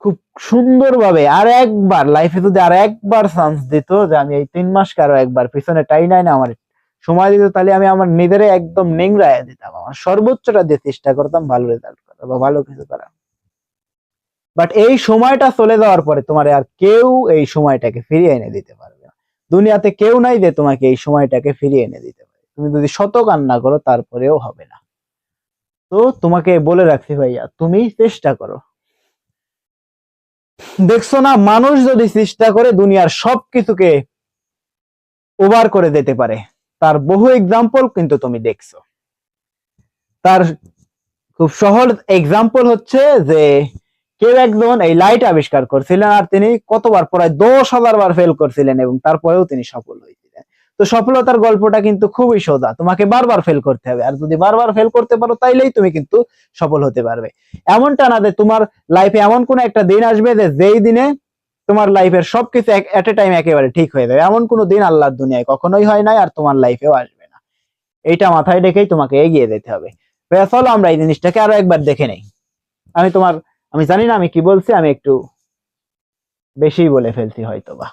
খুব সুন্দরভাবে আর একবার লাইফে যদি আর একবার চান্স দিত, যে আমি এই 3 মাসকে আরো একবার পিছনে টাই নাই না আমার সময় দিত, তাহলে আমি আমার নিজেরে একদম নিংড়াইয়া দিতাম, আমার সর্বোচ্চটা দিয়ে চেষ্টা করতাম ভালো রেজাল্ট করার বা ভালো কিছু করার। বাট এই সময়টা চলে যাওয়ার পরে তোমার আর কেউ এই সময়টাকে ফিরিয়ে এনে দিতে পারবে না। দুনিয়াতে কেউ নাই যে তোমাকে এই সময়টাকে ফিরিয়ে এনে দিতে পারে, তুমি যদি শত কান্না করো তারপরেও হবে না। তো তোমাকে বলে রাখছি ভাইয়া, তুমি চেষ্টা করো। দেখছো না, মানুষ যদি চেষ্টা করে দুনিয়ার সবকিছুকে ওভার করে দিতে পারে, তার বহু এক্সাম্পল কিন্তু তুমি দেখছো। তার খুব সহজ এক্সাম্পল হচ্ছে যে কেউ একজন এই লাইট আবিষ্কার করছিলেন, আর তিনি কতবার প্রায় 10,000 বার ফেল করছিলেন এবং তারপরেও তিনি সফল হয়েছিলেন। তো সফলতার গল্পটা কিন্তু খুবই সোজা, তোমাকে বারবার ফেল করতে হবে, আর যদি বারবার ফেল করতে পারো তাইলেই তুমি কিন্তু সফল হতে পারবে। এমনটা না যে তোমার লাইফে এমন কোন একটা দিন আসবে যে যেই দিনে তোমার লাইফের সবকিছু এট এ টাইম একেবারে ঠিক হয়ে যাবে, এমন কোনো দিন আল্লাহর দুনিয়ায় কখনোই হয় নাই, আর তোমার লাইফেও আসবে না। এইটা মাথায় রেখেই তোমাকে এগিয়ে যেতে হবে। চলো আমরা এই জিনিসটাকে আরো একবার দেখে নেই। আমি জানি না আমি কি বলছি, আমি একটু বেশি বলে ফেলছি হয়তোবা,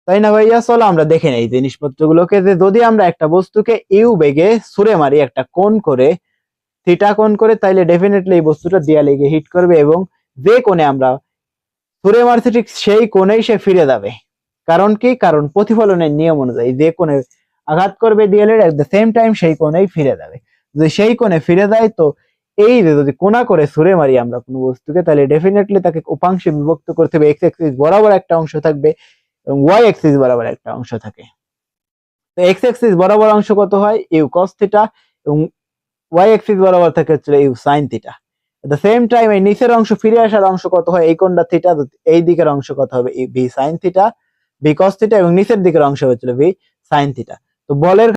তাই না ভাইয়া? চলো আমরা দেখে নেই জিনিসপত্রগুলোকে, যে যদি আমরা একটা বস্তুকে ইউ বেগে ছুড়ে মারি একটা কোণ করে, থিটা কোণ করে, তাইলে ডেফিনেটলি এই বস্তুটা দেয়ালে গিয়ে হিট করবে, এবং যে কোণে আমরা ছুড়ে মারছি ঠিক সেই কোণেই সে ফিরে যাবে। কারণ কি? কারণ প্রতিফলনের নিয়ম অনুযায়ী যে কোণে আঘাত করবে দেয়ালের এট দ্য সেম টাইম সেই কোণেই ফিরে যাবে। যদি সেই কোণে ফিরে যায়, তো এই যে যদি কোণা করে ছুড়ে মারি আমরা কোনো বস্তুকে, তাহলে ডেফিনেটলি তাকে উপাংশে বিভক্ত করতে হবে। এক্স অ্যাক্সিস বরাবর একটা অংশ থাকবে এবং ওয়াই অ্যাক্সিস বরাবর একটা অংশ থাকে। তো এক্স অ্যাক্সিস বরাবর অংশ কত হয়? ইউ কস থিটা, এবং ওয়াই অ্যাক্সিস বরাবর থাকে হচ্ছে u sine theta. At the same time এই নিচের অংশ ফিরে আসার অংশ কত হয়? এই কোণটা থিটা, এই দিকের অংশ কত হবে? ভি সাইন থিটা, ভি কস থিটা, এবং নিচের দিকের অংশ হচ্ছিল ভি সাইন থিটা। তো বলের